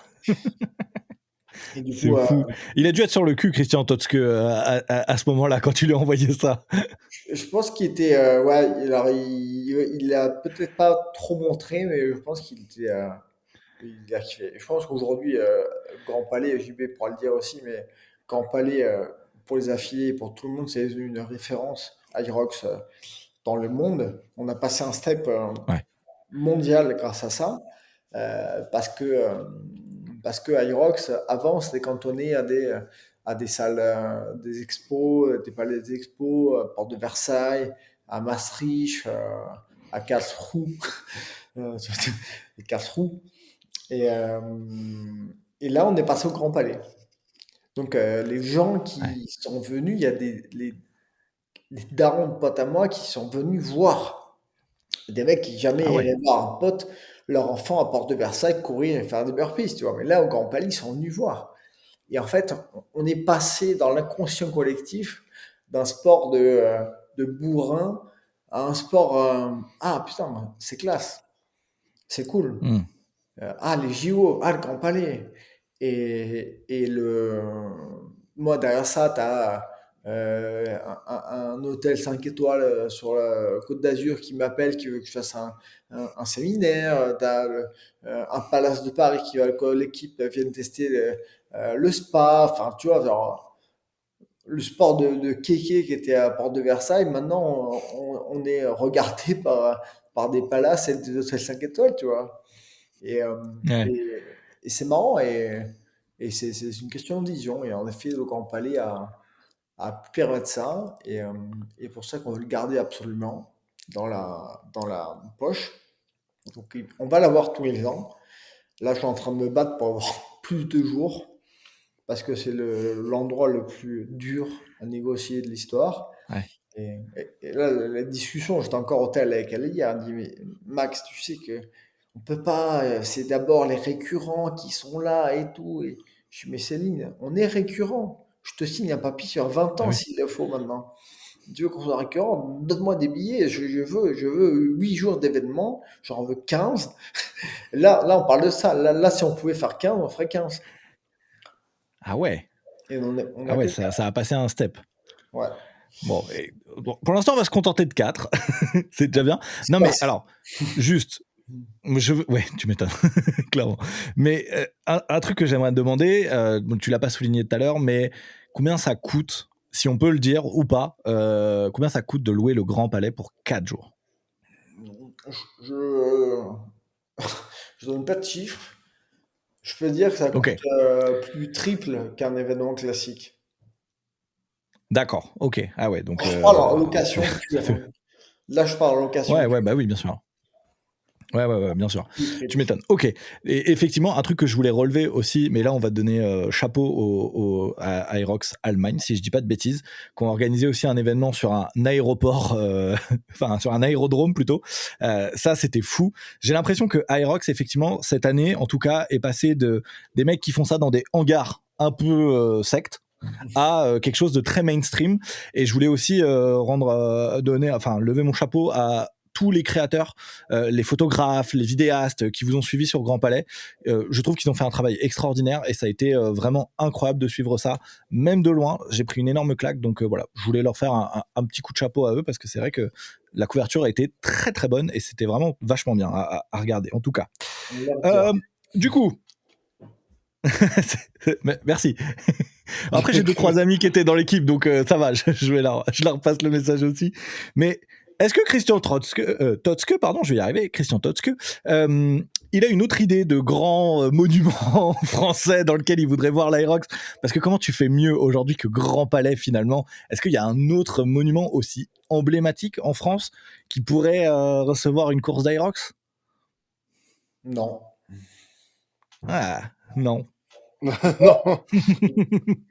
Et du c'est coup, fou. Il a dû être sur le cul, Christian Totske, à ce moment-là, quand tu lui as envoyé ça. je pense qu'il était, ouais, alors il a peut-être pas trop montré, mais je pense qu'il était, il a kiffé. Je pense qu'aujourd'hui, Grand Palais, JB pourra le dire aussi, mais Grand Palais, pour les affiliés, pour tout le monde, c'est devenu une référence Irox dans le monde. On a passé un step Ouais. mondial grâce à ça, parce que Irox, avant, c'était cantonné à des salles, des expos, des palais des expos, Porte de Versailles, à Maastricht, à Karlsruhe, euh, Karlsruhe. Et, euh, et là, on est passé au Grand Palais. Donc, les gens Ouais. qui sont venus, il y a les darons de potes à moi qui sont venus voir. Des mecs qui jamais Ah ouais. iraient voir un pote, leur enfant à Porte de Versailles courir et faire des burpees, tu vois. Mais là, au Grand Palais, ils sont venus voir. Et en fait, on est passé dans l'inconscient collectif d'un sport de bourrin à un sport. Ah putain, c'est classe, c'est cool. Hmm. Ah, les JO, ah, le Grand Palais. Moi, derrière ça, tu as un hôtel 5 étoiles sur la Côte d'Azur qui m'appelle, qui veut que je fasse un séminaire. Tu as un palace de Paris qui veut que l'équipe vienne tester le spa. Enfin, tu vois, genre, le sport de kéké qui était à Porte de Versailles, maintenant, on est regardé par des palaces et des hôtels 5 étoiles, tu vois. Et, euh, Ouais. et c'est marrant et c'est une question de vision. Et en effet, le Grand Palais a permettre ça et pour ça qu'on veut le garder absolument dans la poche. Donc on va l'avoir tous les ans. Là, je suis en train de me battre pour avoir plus de jours parce que c'est l'endroit le plus dur à négocier de l'histoire. Ouais. Et là, la discussion, j'étais encore au tel avec elle hier, elle dit, mais Max, tu sais que on peut pas, c'est d'abord les récurrents qui sont là et tout. Et je dis, mais Céline, on est récurrent. Je te signe un papier sur 20 Ah ans oui. s'il le faut maintenant. Tu veux qu'on soit récurrent? Donne-moi des billets, je veux 8 jours d'événements, j'en veux 15. Là, on parle de ça. Là, si on pouvait faire 15, on ferait 15. Ah ouais. Et on Ah a ouais, que ça a passé un step. ouais. Bon, pour l'instant, on va se contenter de 4. C'est déjà bien. C'est Non, pas mais alors, juste, ouais, tu m'étonnes, clairement. Mais un truc que j'aimerais te demander, tu l'as pas souligné tout à l'heure, mais combien ça coûte, si on peut le dire ou pas, combien ça coûte de louer le Grand Palais pour 4 jours? Je, je donne pas de chiffres. Je peux dire que ça Ok, coûte plus du triple qu'un événement classique. d'accord, ok. Ah ouais, donc Je parle en location ça pure, fait... hein. Là, je parle en location Ouais, pure. bah oui, bien sûr. Ouais, bien sûr. Plus Tu triple. m'étonnes. Ok. Et effectivement, un truc que je voulais relever aussi, mais là, on va te donner chapeau à Aerox Allemagne, si je dis pas de bêtises, qui ont organisé aussi un événement sur un aéroport, enfin, sur un aérodrome plutôt. Ça, c'était fou. J'ai l'impression que Aerox, effectivement, cette année, en tout cas, est passé des mecs qui font ça dans des hangars un peu sectes à quelque chose de très mainstream. Et je voulais aussi lever mon chapeau à tous les créateurs, les photographes, les vidéastes qui vous ont suivi sur Grand Palais. Je trouve qu'ils ont fait un travail extraordinaire et ça a été vraiment incroyable de suivre ça, même de loin. J'ai pris une énorme claque, donc voilà, je voulais leur faire un petit coup de chapeau à eux parce que c'est vrai que la couverture a été très très bonne et c'était vraiment vachement bien à regarder, en tout cas. On l'aime bien. Du coup, merci. Après, j'ai 2-3 amis qui étaient dans l'équipe, donc ça va, je leur passe le message aussi. Mais est-ce que Christian Totske, pardon, je vais y arriver, Christian Totske, il a une autre idée de grand monument français dans lequel il voudrait voir l'Aerox. Parce que comment tu fais mieux aujourd'hui que Grand Palais finalement? Est-ce qu'il y a un autre monument aussi emblématique en France qui pourrait recevoir une course d'Aerox? Non. Ah, non. Non.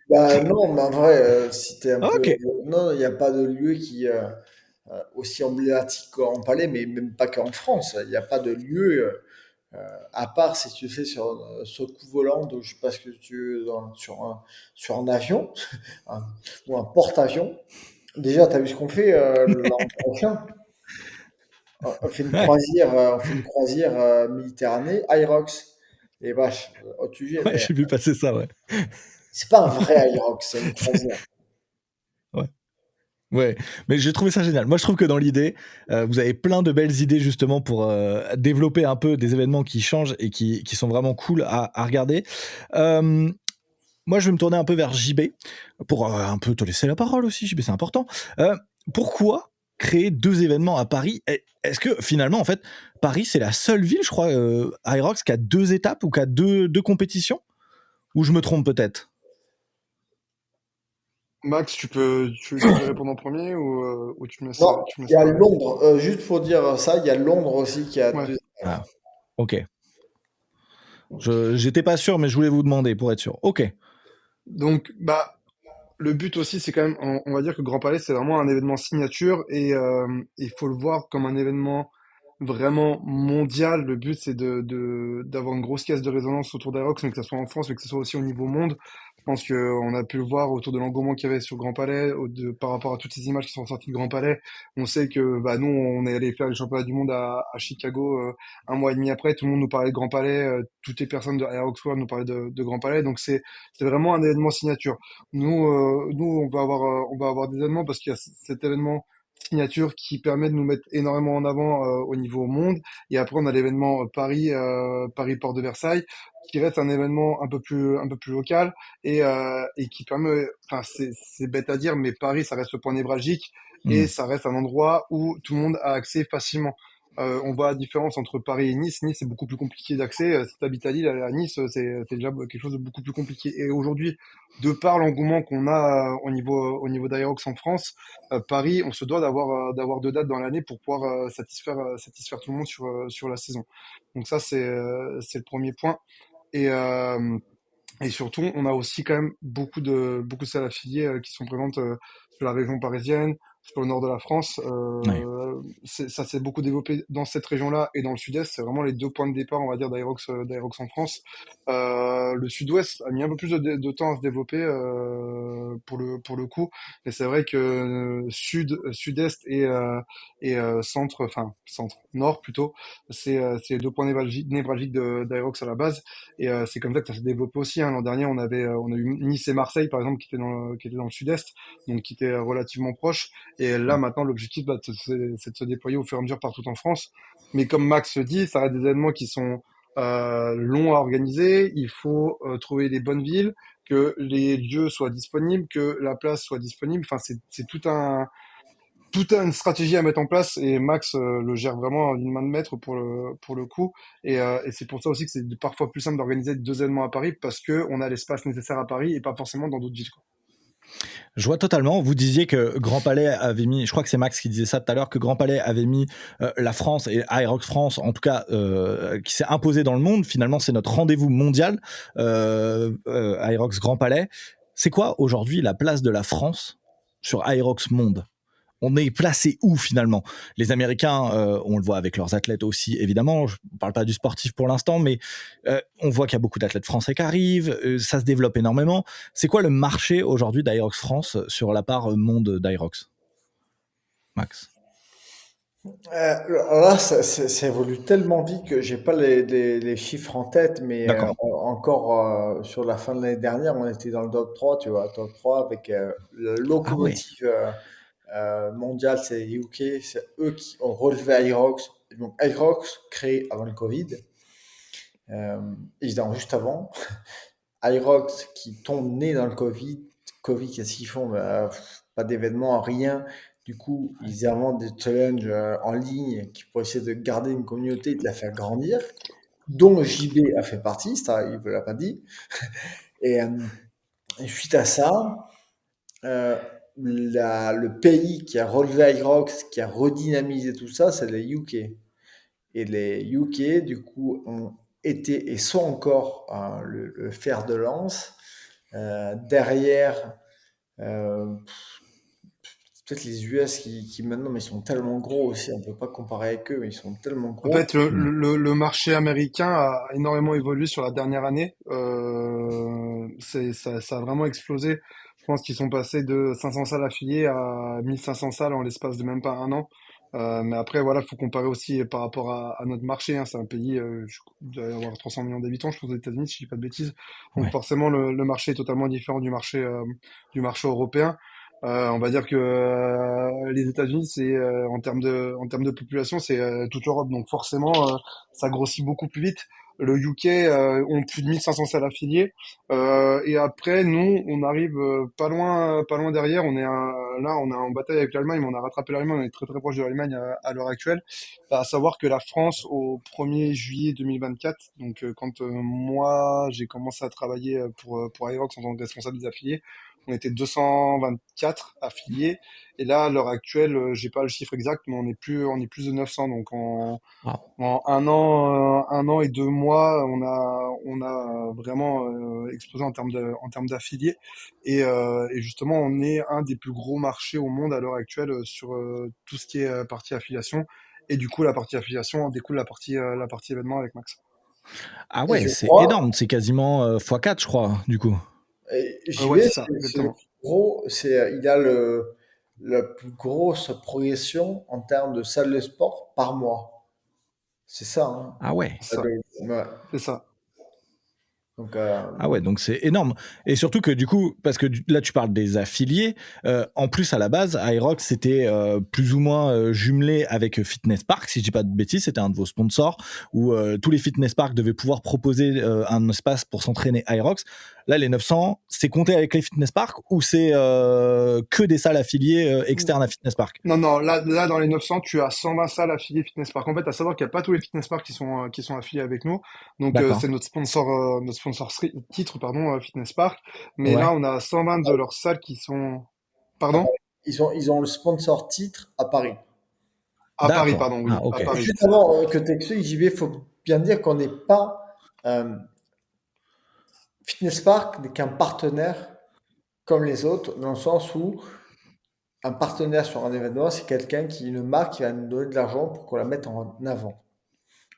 Bah non, mais en vrai, si t'es un peu... Ok. Non, il n'y a pas de lieu qui aussi emblématique qu'en Palais, mais même pas qu'en France. Il n'y a pas de lieu, à part si tu fais sur coup volant, donc je sais pas ce que tu sur un avion un- ou un porte-avion. Déjà, tu as vu ce qu'on fait l'an prochain? Ouais, On fait une croisière Méditerranée, Irox. Et vache, au sujet, ouais, mais j'ai vu passer ça, ouais. c'est pas un vrai Irox, c'est une croisière. Ouais. Ouais, mais j'ai trouvé ça génial. Moi, je trouve que dans l'idée, vous avez plein de belles idées justement pour développer un peu des événements qui changent et qui sont vraiment cool à regarder. Euh, Moi, je vais me tourner un peu vers JB pour un peu te laisser la parole aussi, JB, c'est important. Euh, Pourquoi créer deux événements à Paris? Est-ce que finalement, en fait, Paris, c'est la seule ville, je crois, Aerox, qui a deux étapes ou qui a deux compétitions? Ou je me trompe peut-être? Max, tu veux répondre en premier ou Non, tu me il laisses y a parler? Londres, juste pour dire ça, il y a Londres aussi qui a Ouais. deux. Ah, ok. J'étais pas sûr, mais je voulais vous demander pour être sûr. Ok. Donc, bah, le but aussi, c'est quand même, on va dire que Grand Palais, c'est vraiment un événement signature et il faut le voir comme un événement vraiment mondial. Le but, c'est d'avoir une grosse caisse de résonance autour d'Aerox, mais que ça soit en France, mais que ce soit aussi au niveau monde. Je pense qu'on a pu le voir autour de l'engouement qu'il y avait sur Grand Palais, par rapport à toutes ces images qui sont sorties de Grand Palais. On sait que bah, nous, on est allé faire les championnats du monde à Chicago un mois et demi après. Tout le monde nous parlait de Grand Palais, toutes les personnes de Aerox World nous parlaient de Grand Palais. Donc c'est vraiment un événement signature. Nous, on va avoir des événements parce qu'il y a cet événement signature qui permet de nous mettre énormément en avant au niveau monde. Et après, on a l'événement Paris Porte de Versailles, qui reste un événement un peu plus local et qui permet, enfin, c'est bête à dire, mais Paris, ça reste le point névralgique Hmm. et ça reste un endroit où tout le monde a accès facilement. On voit la différence entre Paris et Nice. Nice, c'est beaucoup plus compliqué d'accès. Si tu habites à Lille, aller à Nice, c'est déjà quelque chose de beaucoup plus compliqué. Et aujourd'hui, de par l'engouement qu'on a au niveau d'Aerox en France, Paris, on se doit d'avoir deux dates dans l'année pour pouvoir satisfaire tout le monde sur la saison. Donc ça, c'est le premier point. Et, euh, et surtout, on a aussi quand même beaucoup de salles affiliées qui sont présentes sur la région parisienne, sur le nord de la France. Ouais. Ça s'est beaucoup développé dans cette région-là et dans le sud-est. C'est vraiment les deux points de départ, on va dire, d'Aerox en France. Le sud-ouest a mis un peu plus de temps à se développer pour le coup. Mais c'est vrai que sud-est centre, enfin centre, nord plutôt, c'est les deux points névralgiques d'Aerox à la base. Et c'est comme ça que ça s'est développé aussi. Hein. L'an dernier, on a eu Nice et Marseille, par exemple, qui étaient dans le sud-est, donc qui étaient relativement proches. Et là, maintenant, l'objectif, bah, c'est de se déployer au fur et à mesure partout en France. Mais comme Max dit, ça reste des événements qui sont longs à organiser. Il faut trouver les bonnes villes, que les lieux soient disponibles, que la place soit disponible. Enfin, c'est tout une stratégie à mettre en place et Max le gère vraiment d'une main de maître pour le coup. Et c'est pour ça aussi que c'est parfois plus simple d'organiser deux événements à Paris parce que on a l'espace nécessaire à Paris et pas forcément dans d'autres villes, quoi. Je vois totalement. Vous disiez que Grand Palais avait mis, je crois que c'est Max qui disait ça tout à l'heure, que Grand Palais avait mis la France et Aerox France, en tout cas, qui s'est imposé dans le monde. Finalement, c'est notre rendez-vous mondial, Aerox Grand Palais. C'est quoi aujourd'hui la place de la France sur Aerox Monde? On est placé où finalement? Les Américains, on le voit avec leurs athlètes aussi, évidemment. Je ne parle pas du sportif pour l'instant, mais on voit qu'il y a beaucoup d'athlètes français qui arrivent. Ça se développe énormément. C'est quoi le marché aujourd'hui d'Aerox France sur la part monde d'Aerox, Max? Alors là, ça évolue tellement vite que j'ai pas les chiffres en tête, mais D'accord. encore sur la fin de l'année dernière, on était dans le top 3, tu vois, top 3 avec le Ah ouais. locomotive mondiale, c'est UK, c'est eux qui ont relevé Irox. Donc Irox créé avant le Covid, euh, évidemment juste avant. Irox qui tombe né dans le Covid. Covid, qu'est-ce qu'ils font? Bah, pas d'événement, rien. Du coup, ils inventent des challenges en ligne qui pour essayer de garder une communauté et de la faire grandir. dont JB a fait partie, ça il ne l'a pas dit. Et, suite à ça, euh, le pays qui a relevé Irox, qui a redynamisé tout ça, c'est les UK. Et les UK, du coup, ont été et sont encore le fer de lance. Derrière, euh, peut-être les US qui maintenant, mais ils sont tellement gros aussi, on ne peut pas comparer avec eux, mais ils sont tellement En gros. fait, le marché américain a énormément évolué sur la dernière année. Ça a vraiment explosé. Je pense qu'ils sont passés de 500 salles affiliées à 1500 salles en l'espace de même pas un an. Mais après, voilà, faut comparer aussi par rapport à notre marché, hein. C'est un pays, il doit y avoir 300 millions d'habitants, je pense, aux États-Unis, si je dis pas de bêtises. Donc Ouais. forcément, le marché est totalement différent du marché européen. On va dire que les États-Unis, c'est en termes de population, c'est toute l'Europe, donc forcément, ça grossit beaucoup plus vite. Le UK ont plus de 1500 salles affiliées, et après nous, on arrive pas loin derrière. Là, on est en bataille avec l'Allemagne, mais on a rattrapé l'Allemagne, on est très très proche de l'Allemagne à l'heure actuelle. À savoir que la France, au 1er juillet 2024, donc quand moi j'ai commencé à travailler pour Aerox en tant que responsable des affiliés, on était 224 affiliés. Et là, à l'heure actuelle, j'ai pas le chiffre exact, mais on est plus de 900. Donc Wow. en un an et 2 mois, on a vraiment explosé en termes d'affiliés. Et justement, on est un des plus gros marchés au monde à l'heure actuelle sur tout ce qui est partie affiliation. Et du coup, la partie affiliation en découle la partie événement avec Max. Ah Et ouais, je c'est crois, énorme. C'est quasiment x4, je crois, du coup. JB, Ouais, c'est ça, c'est le exactement. plus gros, il a la plus grosse progression en termes de salles de sport par mois. C'est ça, hein. Ah ouais. C'est ça, Ouais. c'est ça. Donc, Ah ouais, donc c'est énorme. Et surtout que du coup, parce que là tu parles des affiliés, en plus à la base, Aerox c'était plus ou moins jumelé avec Fitness Park, si je dis pas de bêtises, c'était un de vos sponsors, où tous les Fitness Parks devaient pouvoir proposer un espace pour s'entraîner Aerox. Là, les 900, c'est compté avec les Fitness Park ou c'est que des salles affiliées externes à Fitness Park? Non, non, là, dans les 900, tu as 120 salles affiliées Fitness Park. En fait, à savoir qu'il n'y a pas tous les Fitness Park qui sont affiliés avec nous. Donc, D'accord. c'est notre sponsor titre, pardon, Fitness Park. Mais là, Ouais. on a 120 de leurs salles qui sont, à pardon? Paris. Ils ont le sponsor titre à Paris. À Paris, D'accord. pardon, Ah oui, à ok. Paris. Juste avant que tu expliques, JB, il faut bien dire qu'on n'est pas. Fitness Park n'est qu'un partenaire comme les autres, dans le sens où un partenaire sur un événement, c'est quelqu'un une marque qui va nous donner de l'argent pour qu'on la mette en avant.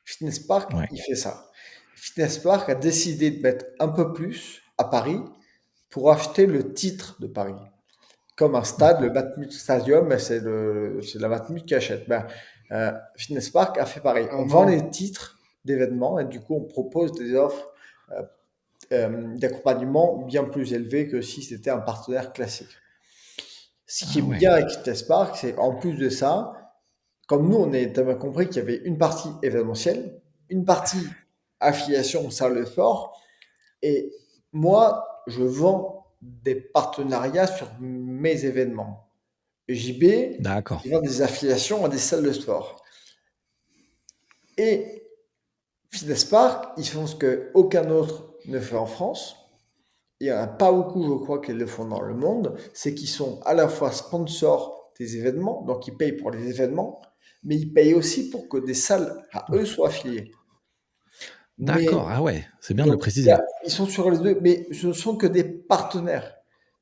Fitness Park, Ouais. il fait ça. Fitness Park a décidé de mettre un peu plus à Paris pour acheter le titre de Paris. Comme un stade, le D'accord. Matmut Stadium, ben, c'est la Matmut qui achète. Ben, Fitness Park a fait pareil. On vend Non. les titres d'événements et du coup, on propose des offres euh, d'accompagnement bien plus élevées que si c'était un partenaire classique. Ce qui est Ah ouais. bien avec Fitness Park, c'est qu'en plus de ça, comme nous, tu as bien compris qu'il y avait une partie événementielle, une partie affiliation salle de sport, et moi, je vends des partenariats sur mes événements. JB, D'accord. il vend des affiliations à des salles de sport. Et Fitness Park, ils font ce qu'aucun autre ne fait en France. Il n'y en a pas beaucoup, je crois, qui le font dans le monde. C'est qu'ils sont à la fois sponsors des événements, donc ils payent pour les événements, mais ils payent aussi pour que des salles à eux soient affiliées. Mais D'accord. Ah ouais. C'est bien de le donc, préciser. ils sont sur les deux, mais ce ne sont que des partenaires.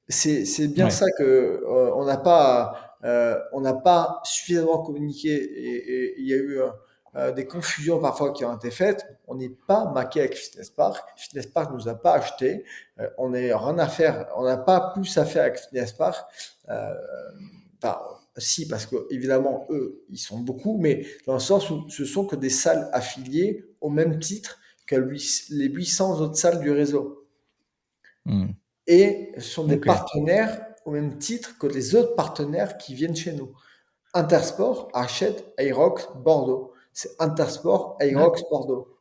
C'est bien Ouais. ça que on n'a pas suffisamment communiqué et il y a eu des confusions parfois qui ont été faites. On n'est pas maqué avec Fitness Park. Fitness Park nous a pas acheté. On n'a rien à faire. On n'a pas plus à faire avec Fitness Park. Euh, enfin, si, parce que évidemment eux, ils sont beaucoup, mais dans le sens où ce sont que des salles affiliées au même titre que les 800 autres salles du réseau. Hmm. Et ce sont des Ok. partenaires au même titre que les autres partenaires qui viennent chez nous. Intersport achète Aerox Bordeaux. C'est Intersport Aerox D'accord. Bordeaux.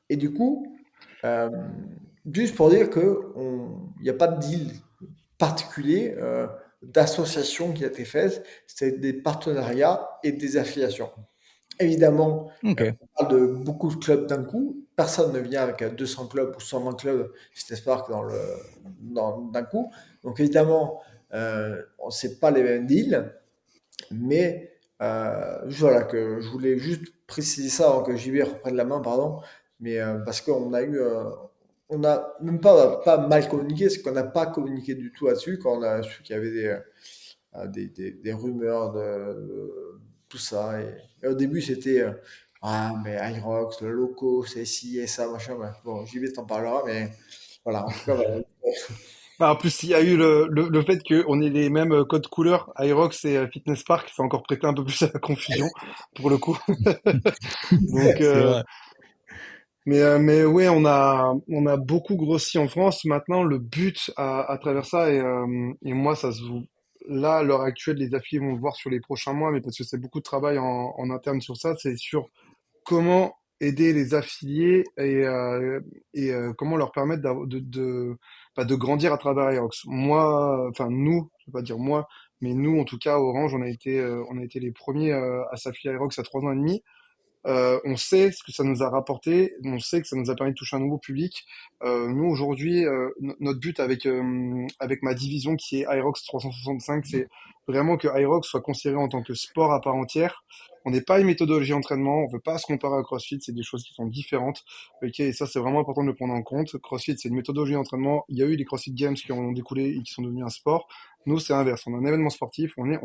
Et du coup, euh, juste pour dire qu'il n'y a pas de deal particulier d'association qui a été faite, c'est des partenariats et des affiliations. Évidemment, Ok. on parle de beaucoup de clubs d'un coup. Personne ne vient avec 200 clubs ou 120 clubs City Spark d'un coup. Donc évidemment, c'est pas les mêmes deals, mais voilà que je voulais juste préciser ça avant que JB reprenne la main, pardon. Mais parce qu'on a eu, on a même pas mal communiqué, c'est qu'on n'a pas communiqué du tout là-dessus quand on a su qu'il y avait des rumeurs de tout ça. Et au début, c'était ah, mais Irox, le loco, c'est ci et ça, machin. Bon, JB t'en parlera, mais voilà, en tout cas, voilà. Bah, en plus, il y a eu le fait qu'on ait les mêmes codes couleurs, Aerox et Fitness Park, ça a encore prêté un peu plus à la confusion, pour le coup. Donc, C'est vrai. mais ouais, on a beaucoup grossi en France. Maintenant, le but à travers ça, et moi, ça se voit. Là, à l'heure actuelle, les affiliés vont le voir sur les prochains mois, mais parce que c'est beaucoup de travail en interne sur ça, c'est sur comment aider les affiliés et comment leur permettre bah, de grandir à travers Aerox. Moi, enfin nous, je vais pas dire moi, mais nous, en tout cas, Orange, on a été les premiers à s'affilier à Aerox à 3 ans et demi. On sait ce que ça nous a rapporté, on sait que ça nous a permis de toucher un nouveau public. Nous aujourd'hui, notre but avec ma division qui est Aerox 365, c'est vraiment que Aerox soit considéré en tant que sport à part entière. On n'est pas une méthodologie d'entraînement, on veut pas se comparer à CrossFit, c'est des choses qui sont différentes. Ok, et ça c'est vraiment important de le prendre en compte. CrossFit c'est une méthodologie d'entraînement. Il y a eu des CrossFit Games qui en ont découlé et qui sont devenus un sport. Nous c'est l'inverse, on a un événement sportif, et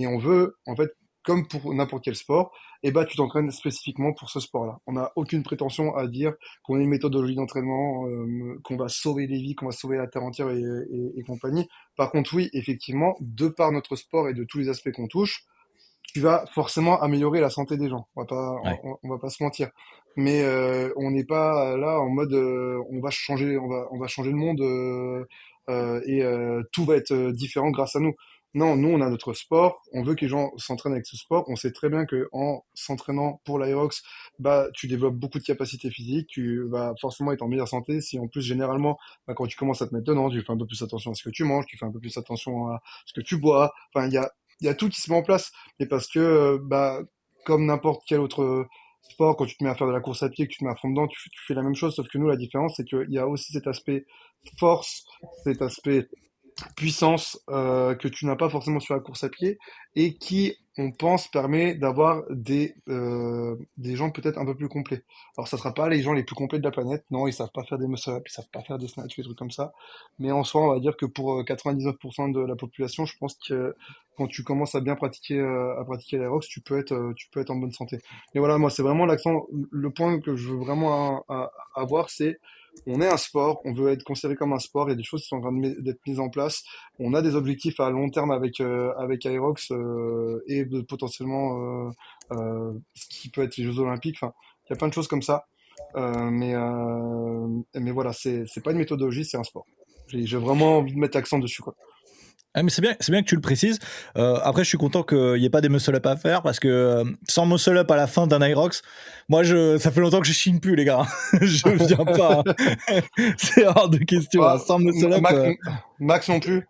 on veut en fait comme pour n'importe quel sport, et bah tu t'entraînes spécifiquement pour ce sport-là. On n'a aucune prétention à dire qu'on a une méthodologie d'entraînement, qu'on va sauver les vies, qu'on va sauver la terre entière et compagnie. Par contre, oui, effectivement, de par notre sport et de tous les aspects qu'on touche, tu vas forcément améliorer la santé des gens. Ouais. On va pas se mentir. Mais on n'est pas là en mode on va changer le monde et tout va être différent grâce à nous. Non, nous on a notre sport, on veut que les gens s'entraînent avec ce sport. On sait très bien que en s'entraînant pour l'Aerox, bah tu développes beaucoup de capacités physiques, tu vas forcément être en meilleure santé. Si en plus généralement, bah, quand tu commences à te mettre dedans, tu fais un peu plus attention à ce que tu manges, tu fais un peu plus attention à ce que tu bois. Enfin, il y a tout qui se met en place. Et parce que, bah, comme n'importe quel autre sport, quand tu te mets à faire de la course à pied, que tu te mets à fond dedans, tu fais la même chose, sauf que nous, la différence, c'est qu'il y a aussi cet aspect force, cet aspect puissance que tu n'as pas forcément sur la course à pied et qui, on pense, permet d'avoir des gens peut-être un peu plus complets. Alors, ça sera pas les gens les plus complets de la planète, non, ils savent pas faire des muscle-up, ils savent pas faire des snatchs, des trucs comme ça, mais en soi, on va dire que pour 99% de la population, je pense que quand tu commences à bien pratiquer l'aerox, tu peux être en bonne santé. Et voilà, moi, c'est vraiment l'accent, le point que je veux vraiment avoir, c'est on est un sport, on veut être considéré comme un sport, il y a des choses qui sont en train d'être mises en place. On a des objectifs à long terme avec Aerox et potentiellement ce qui peut être les Jeux Olympiques. Enfin, il y a plein de choses comme ça. Mais voilà, c'est pas une méthodologie, c'est un sport. J'ai vraiment envie de mettre l'accent dessus, quoi. Ah, mais c'est bien que tu le précises. Après, je suis content qu'il n'y ait pas des muscle-up à faire parce que sans muscle-up à la fin d'un Irox, moi, ça fait longtemps que je chine plus, les gars. Je viens pas. C'est hors de question. Hein. Ah, Sans muscle-up. Max non plus.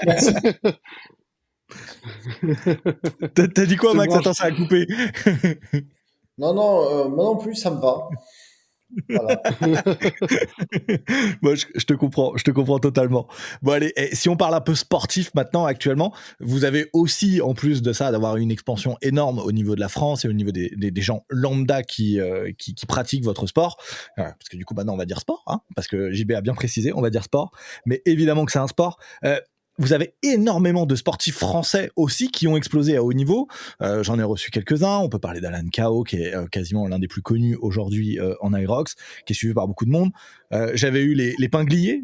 Merci. T'as dit quoi, C'est Max? bon, Attends, ça a coupé. Non, non, moi non plus, ça me va. Voilà. Moi, je te comprends totalement. Bon, allez, si on parle un peu sportif maintenant, actuellement, vous avez aussi, en plus de ça, d'avoir une expansion énorme au niveau de la France et au niveau des gens lambda qui pratiquent votre sport. Parce que du coup, maintenant, on va dire sport, hein, parce que JB a bien précisé, on va dire sport. Mais évidemment que c'est un sport. Vous avez énormément de sportifs français aussi qui ont explosé à haut niveau. J'en ai reçu quelques-uns. On peut parler d'Alan Kao, qui est quasiment l'un des plus connus aujourd'hui en Aerox, qui est suivi par beaucoup de monde. J'avais eu les Pingliers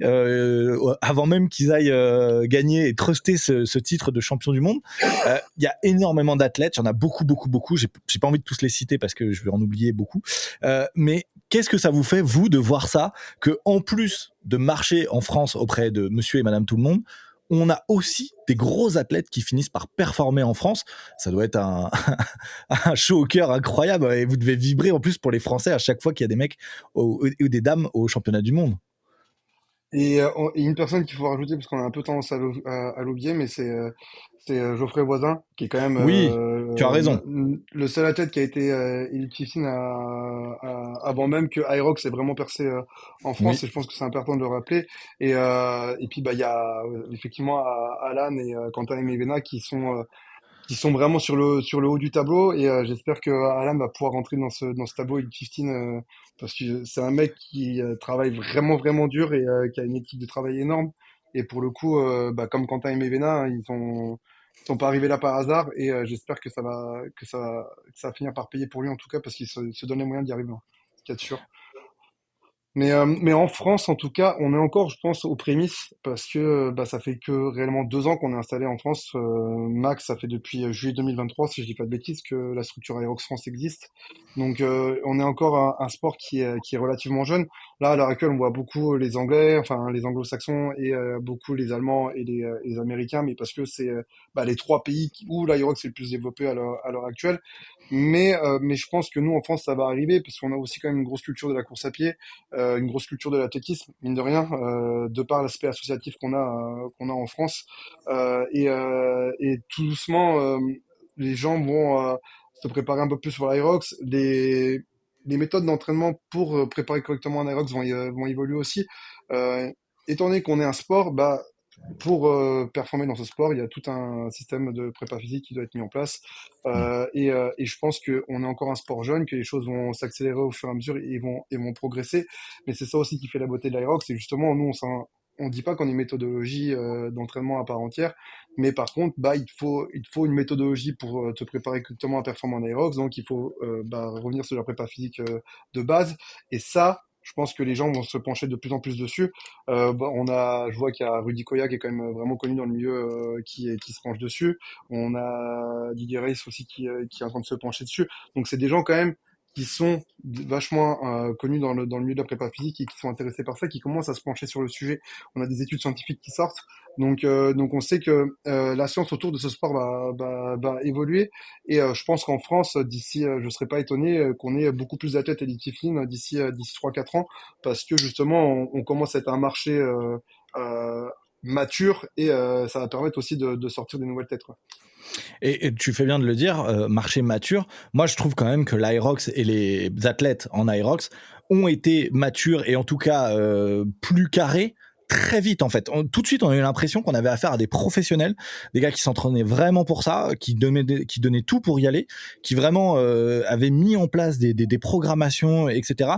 avant même qu'ils aillent gagner et truster ce titre de champion du monde. Il y a énormément d'athlètes. Il y en a beaucoup, beaucoup, beaucoup. J'ai pas envie de tous les citer parce que je vais en oublier beaucoup. Mais qu'est-ce que ça vous fait, vous, de voir ça, que en plus de marcher en France auprès de monsieur et madame tout le monde, on a aussi des gros athlètes qui finissent par performer en France. Ça doit être un show au cœur incroyable et vous devez vibrer en plus pour les Français à chaque fois qu'il y a des mecs ou des dames au championnat du monde. Et une personne qu'il faut rajouter, parce qu'on a un peu tendance à l'oublier, mais c'est Geoffrey Voisin, qui est quand même Oui, tu as raison. le seul athlète qui a été Elite 15 avant même que Irox ait vraiment percé en France, Oui. et je pense que c'est important de le rappeler. Et puis, bah, il y a effectivement Alan et Quentin Mevena qui sont vraiment sur le haut du tableau. Et j'espère que Alan va pouvoir rentrer dans ce tableau Elite 15 parce que c'est un mec qui travaille vraiment, vraiment dur et qui a une équipe de travail énorme. Et pour le coup, bah, comme Quentin et Mevena, hein, ils sont pas arrivés là par hasard. Et j'espère que ça va finir par payer pour lui en tout cas parce qu'il se donne les moyens d'y arriver, hein, ce qu'il y a de sûr. Mais en France, en tout cas, on est encore, je pense, aux prémices parce que bah, ça fait que réellement 2 ans qu'on est installé en France. Max, ça fait depuis juillet 2023, si je dis pas de bêtises, que la structure Aerox France existe. Donc, on est encore un sport qui est relativement jeune. Là, à l'heure actuelle, on voit beaucoup les Anglais, enfin les Anglo-Saxons et beaucoup les Allemands et les Américains, mais parce que c'est bah, les 3 pays où l'Aerox est le plus développé à l'heure actuelle. Mais je pense que nous, en France, ça va arriver parce qu'on a aussi quand même une grosse culture de la course à pied, une grosse culture de l'athlétisme, mine de rien, de par l'aspect associatif qu'on a en France. Et tout doucement, les gens vont se préparer un peu plus pour l'Irox. Les méthodes d'entraînement pour préparer correctement un Irox vont évoluer aussi. Euh, Étant donné qu'on est un sport, bah, pour performer dans ce sport, il y a tout un système de prépa physique qui doit être mis en place. Et je pense qu'on est encore un sport jeune, que les choses vont s'accélérer au fur et à mesure et vont progresser. Mais c'est ça aussi qui fait la beauté de l'Irox. C'est justement, nous, on dit pas qu'on a une méthodologie d'entraînement à part entière, mais par contre, bah, il te faut une méthodologie pour te préparer correctement à performer en Aerox. Donc, il faut bah, revenir sur la prépa physique de base. Et ça, je pense que les gens vont se pencher de plus en plus dessus. Bah, je vois qu'il y a Rudy Koya qui est quand même vraiment connu dans le milieu, qui se penche dessus. On a Didier Reis aussi qui est en train de se pencher dessus. Donc c'est des gens quand même qui sont vachement connus dans le milieu de la prépa physique et qui sont intéressés par ça, qui commencent à se pencher sur le sujet. On a des études scientifiques qui sortent. Donc on sait que la science autour de ce sport va évoluer. Et je pense qu'en France, d'ici, je serais pas étonné qu'on ait beaucoup plus d'athlètes élitifines d'ici 3 4 ans parce que justement, on commence à être un marché mature et ça va permettre aussi de sortir des nouvelles têtes, quoi. Et tu fais bien de le dire, marché mature. Moi, je trouve quand même que l'Aerox et les athlètes en Aerox ont été matures et en tout cas plus carrés très vite en fait. Tout de suite, on a eu l'impression qu'on avait affaire à des professionnels, des gars qui s'entraînaient vraiment pour ça, qui donnaient tout pour y aller, qui vraiment avaient mis en place des programmations, etc.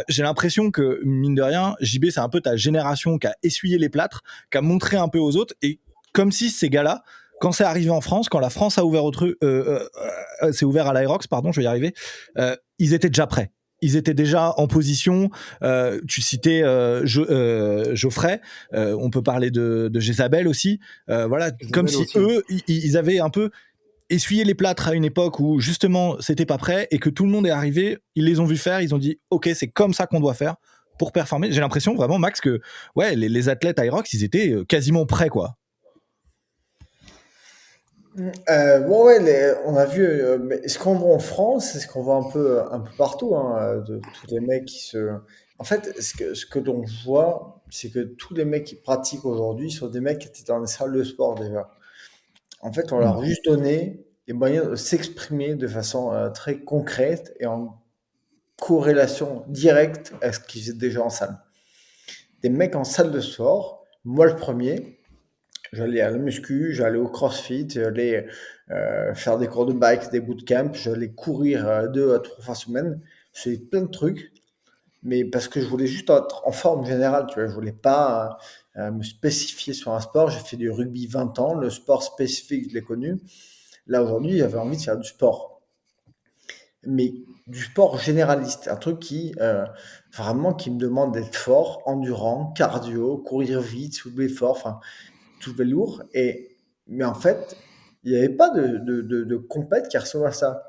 J'ai l'impression que, mine de rien, JB, c'est un peu ta génération qui a essuyé les plâtres, qui a montré un peu aux autres, et comme si ces gars-là, quand c'est arrivé en France, quand la France a ouvert c'est ouvert à l'Aerox, pardon, je vais y arriver, ils étaient déjà prêts. Ils étaient déjà en position. Tu citais Geoffrey. On peut parler de Jézabel aussi. Voilà, comme Isabelle si aussi, hein. eux, ils avaient un peu essuyé les plâtres à une époque où justement c'était pas prêt et que tout le monde est arrivé. Ils les ont vus faire. Ils ont dit, ok, c'est comme ça qu'on doit faire pour performer. J'ai l'impression vraiment, Max, que ouais, les athlètes Aerox, ils étaient quasiment prêts, quoi. Bon, ouais, on a vu, mais ce qu'on voit en France, c'est ce qu'on voit un peu partout, hein, de tous les mecs qui se. En fait, ce que l'on voit, c'est que tous les mecs qui pratiquent aujourd'hui sont des mecs qui étaient dans les salles de sport déjà. En fait, on leur Mm. a juste donné les moyens de s'exprimer de façon très concrète et en corrélation directe à ce qu'ils faisaient déjà en salle. Des mecs en salle de sport, moi le premier, j'allais à la muscu, j'allais au crossfit, j'allais faire des cours de bike, des bootcamps, j'allais courir 2 à 3 fois semaine. Je faisais plein de trucs, mais parce que je voulais juste être en forme générale, tu vois. Je voulais pas me spécifier sur un sport. J'ai fait du rugby 20 ans, le sport spécifique, je l'ai connu. Là, aujourd'hui, j'avais envie de faire du sport, mais du sport généraliste, un truc vraiment qui me demande d'être fort, endurant, cardio, courir vite, soulever fort, enfin, soulever lourd. Mais en fait, il n'y avait pas de compète qui ressemble à ça.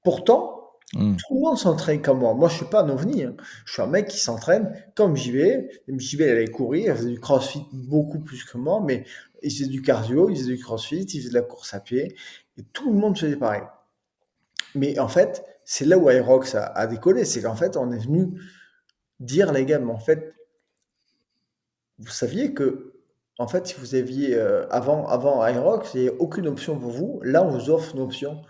Pourtant, Mm. tout le monde s'entraîne comme moi. Moi, je suis pas un ovni, hein. Je suis un mec qui s'entraîne comme JB. JB, il allait courir, il faisait du crossfit beaucoup plus que moi, mais il faisait du cardio, il faisait du crossfit, il faisait de la course à pied, et tout le monde faisait pareil. Mais en fait, c'est là où Aerox a décollé, c'est qu'en fait, on est venu dire, les gars, mais en fait, vous saviez que, en fait, si vous aviez, avant Aerox, il n'y avait aucune option pour vous. Là, on vous offre une option.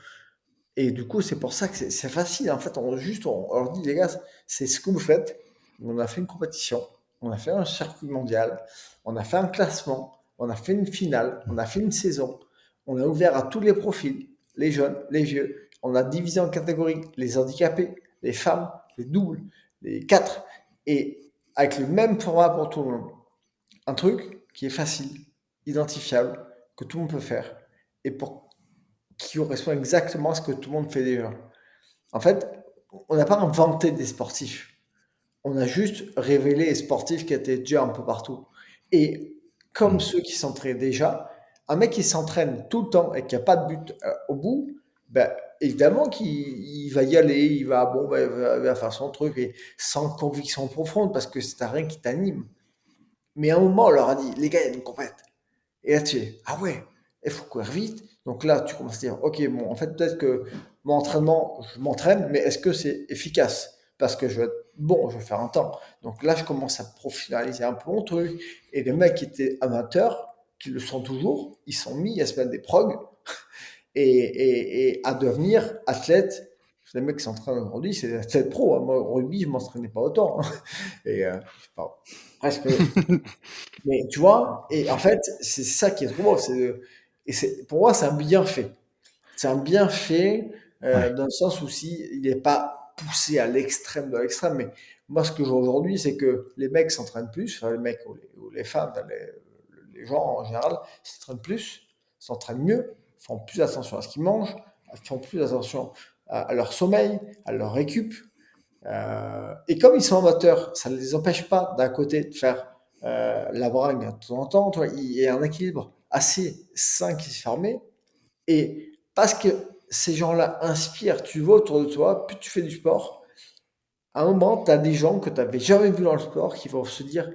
Et du coup, c'est pour ça que c'est facile. En fait, on leur dit, les gars, c'est ce que vous faites. On a fait une compétition, on a fait un circuit mondial, on a fait un classement, on a fait une finale, on a fait une saison, on a ouvert à tous les profils, les jeunes, les vieux. On a divisé en catégories les handicapés, les femmes, les doubles, les quatre. Et avec le même format pour tout le monde. Un truc qui est facile, identifiable, que tout le monde peut faire. Et pour qui correspond exactement à ce que tout le monde fait déjà. En fait, on n'a pas inventé des sportifs. On a juste révélé les sportifs qui étaient déjà un peu partout. Et comme ceux qui s'entraînent déjà, un mec qui s'entraîne tout le temps et qui n'a pas de but au bout, ben, évidemment qu'il va y aller, il va faire son truc et sans conviction profonde parce que c'est rien qui t'anime. Mais à un moment, on leur a dit, les gars, il y a une compète. Et là, tu es, ah ouais, il faut courir vite. Donc là, tu commences à dire, ok, bon, en fait, peut-être que mon entraînement, je m'entraîne, mais est-ce que c'est efficace? Parce que je vais être bon, je vais faire un temps. Donc là, je commence à professionnaliser un peu mon truc. Et les mecs qui étaient amateurs, qui le sont toujours, ils sont mis à se mettre des progs et à devenir athlètes. Les mecs qui s'entraînent aujourd'hui, c'est des athlètes pro. Hein. Moi, au rugby, je ne m'entraînais pas autant. Hein. Et enfin, presque. Mais tu vois, et en fait, c'est ça qui est trop beau. Pour moi, c'est un bienfait. C'est un bienfait Ouais. dans le sens où si il n'est pas poussé à l'extrême de l'extrême. Mais moi, ce que je vois aujourd'hui, c'est que les mecs s'entraînent plus, enfin, les mecs ou les femmes, les gens en général, s'entraînent plus, s'entraînent mieux, font plus attention à ce qu'ils mangent, font plus attention à leur sommeil, à leur récup. Et comme ils sont amateurs, ça ne les empêche pas d'un côté de faire la bringue de temps en temps. Tu vois, il y a un équilibre assez sain qui se fermé. Et parce que ces gens-là inspirent, tu vois autour de toi, plus tu fais du sport, à un moment, tu as des gens que tu n'avais jamais vus dans le sport qui vont se dire,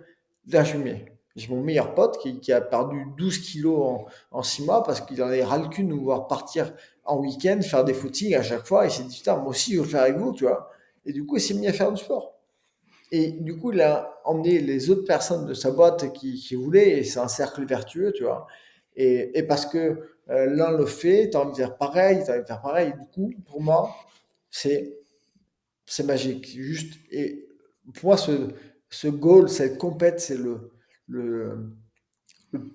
là, je mets. J'ai mon meilleur pote qui a perdu 12 kilos en 6 mois parce qu'il en avait ras le cul de nous voir partir en week-end, faire des footings à chaque fois. Il s'est dit, putain, moi aussi, je veux le faire avec vous, tu vois. Et du coup, il s'est mis à faire du sport. Et du coup, il a emmené les autres personnes de sa boîte qui voulaient, et c'est un cercle vertueux, tu vois. Et parce que l'un le fait, tu as envie de faire pareil, tu as envie de faire pareil. Et du coup, pour moi, c'est c'est magique. Juste, et pour moi, ce goal, cette compète, c'est le, le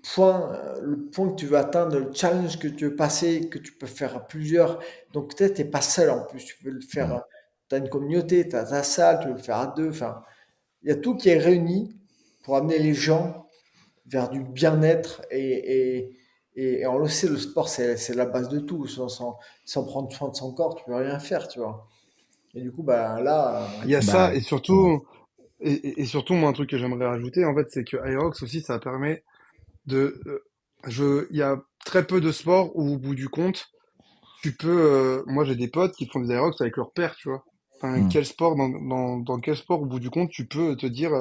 point que tu veux atteindre, le challenge que tu veux passer, que tu peux faire à plusieurs. Donc peut-être tu n'es pas seul en plus, tu peux le faire, tu as une communauté, tu as ta salle, tu peux le faire à deux. Enfin, il y a tout qui est réuni pour amener les gens vers du bien-être et on le sait, le sport, c'est la base de tout. Sans prendre soin de son corps, tu peux rien faire, tu vois. Et du coup, bah, là, Il y a Bah, ça, et surtout, et surtout, moi, un truc que j'aimerais rajouter, en fait, c'est que Aerox aussi, ça permet de, il y a très peu de sports où, au bout du compte, tu peux, moi, j'ai des potes qui font des Aerox avec leur père, tu vois. Enfin, hmm. quel sport, dans quel sport, au bout du compte, tu peux te dire,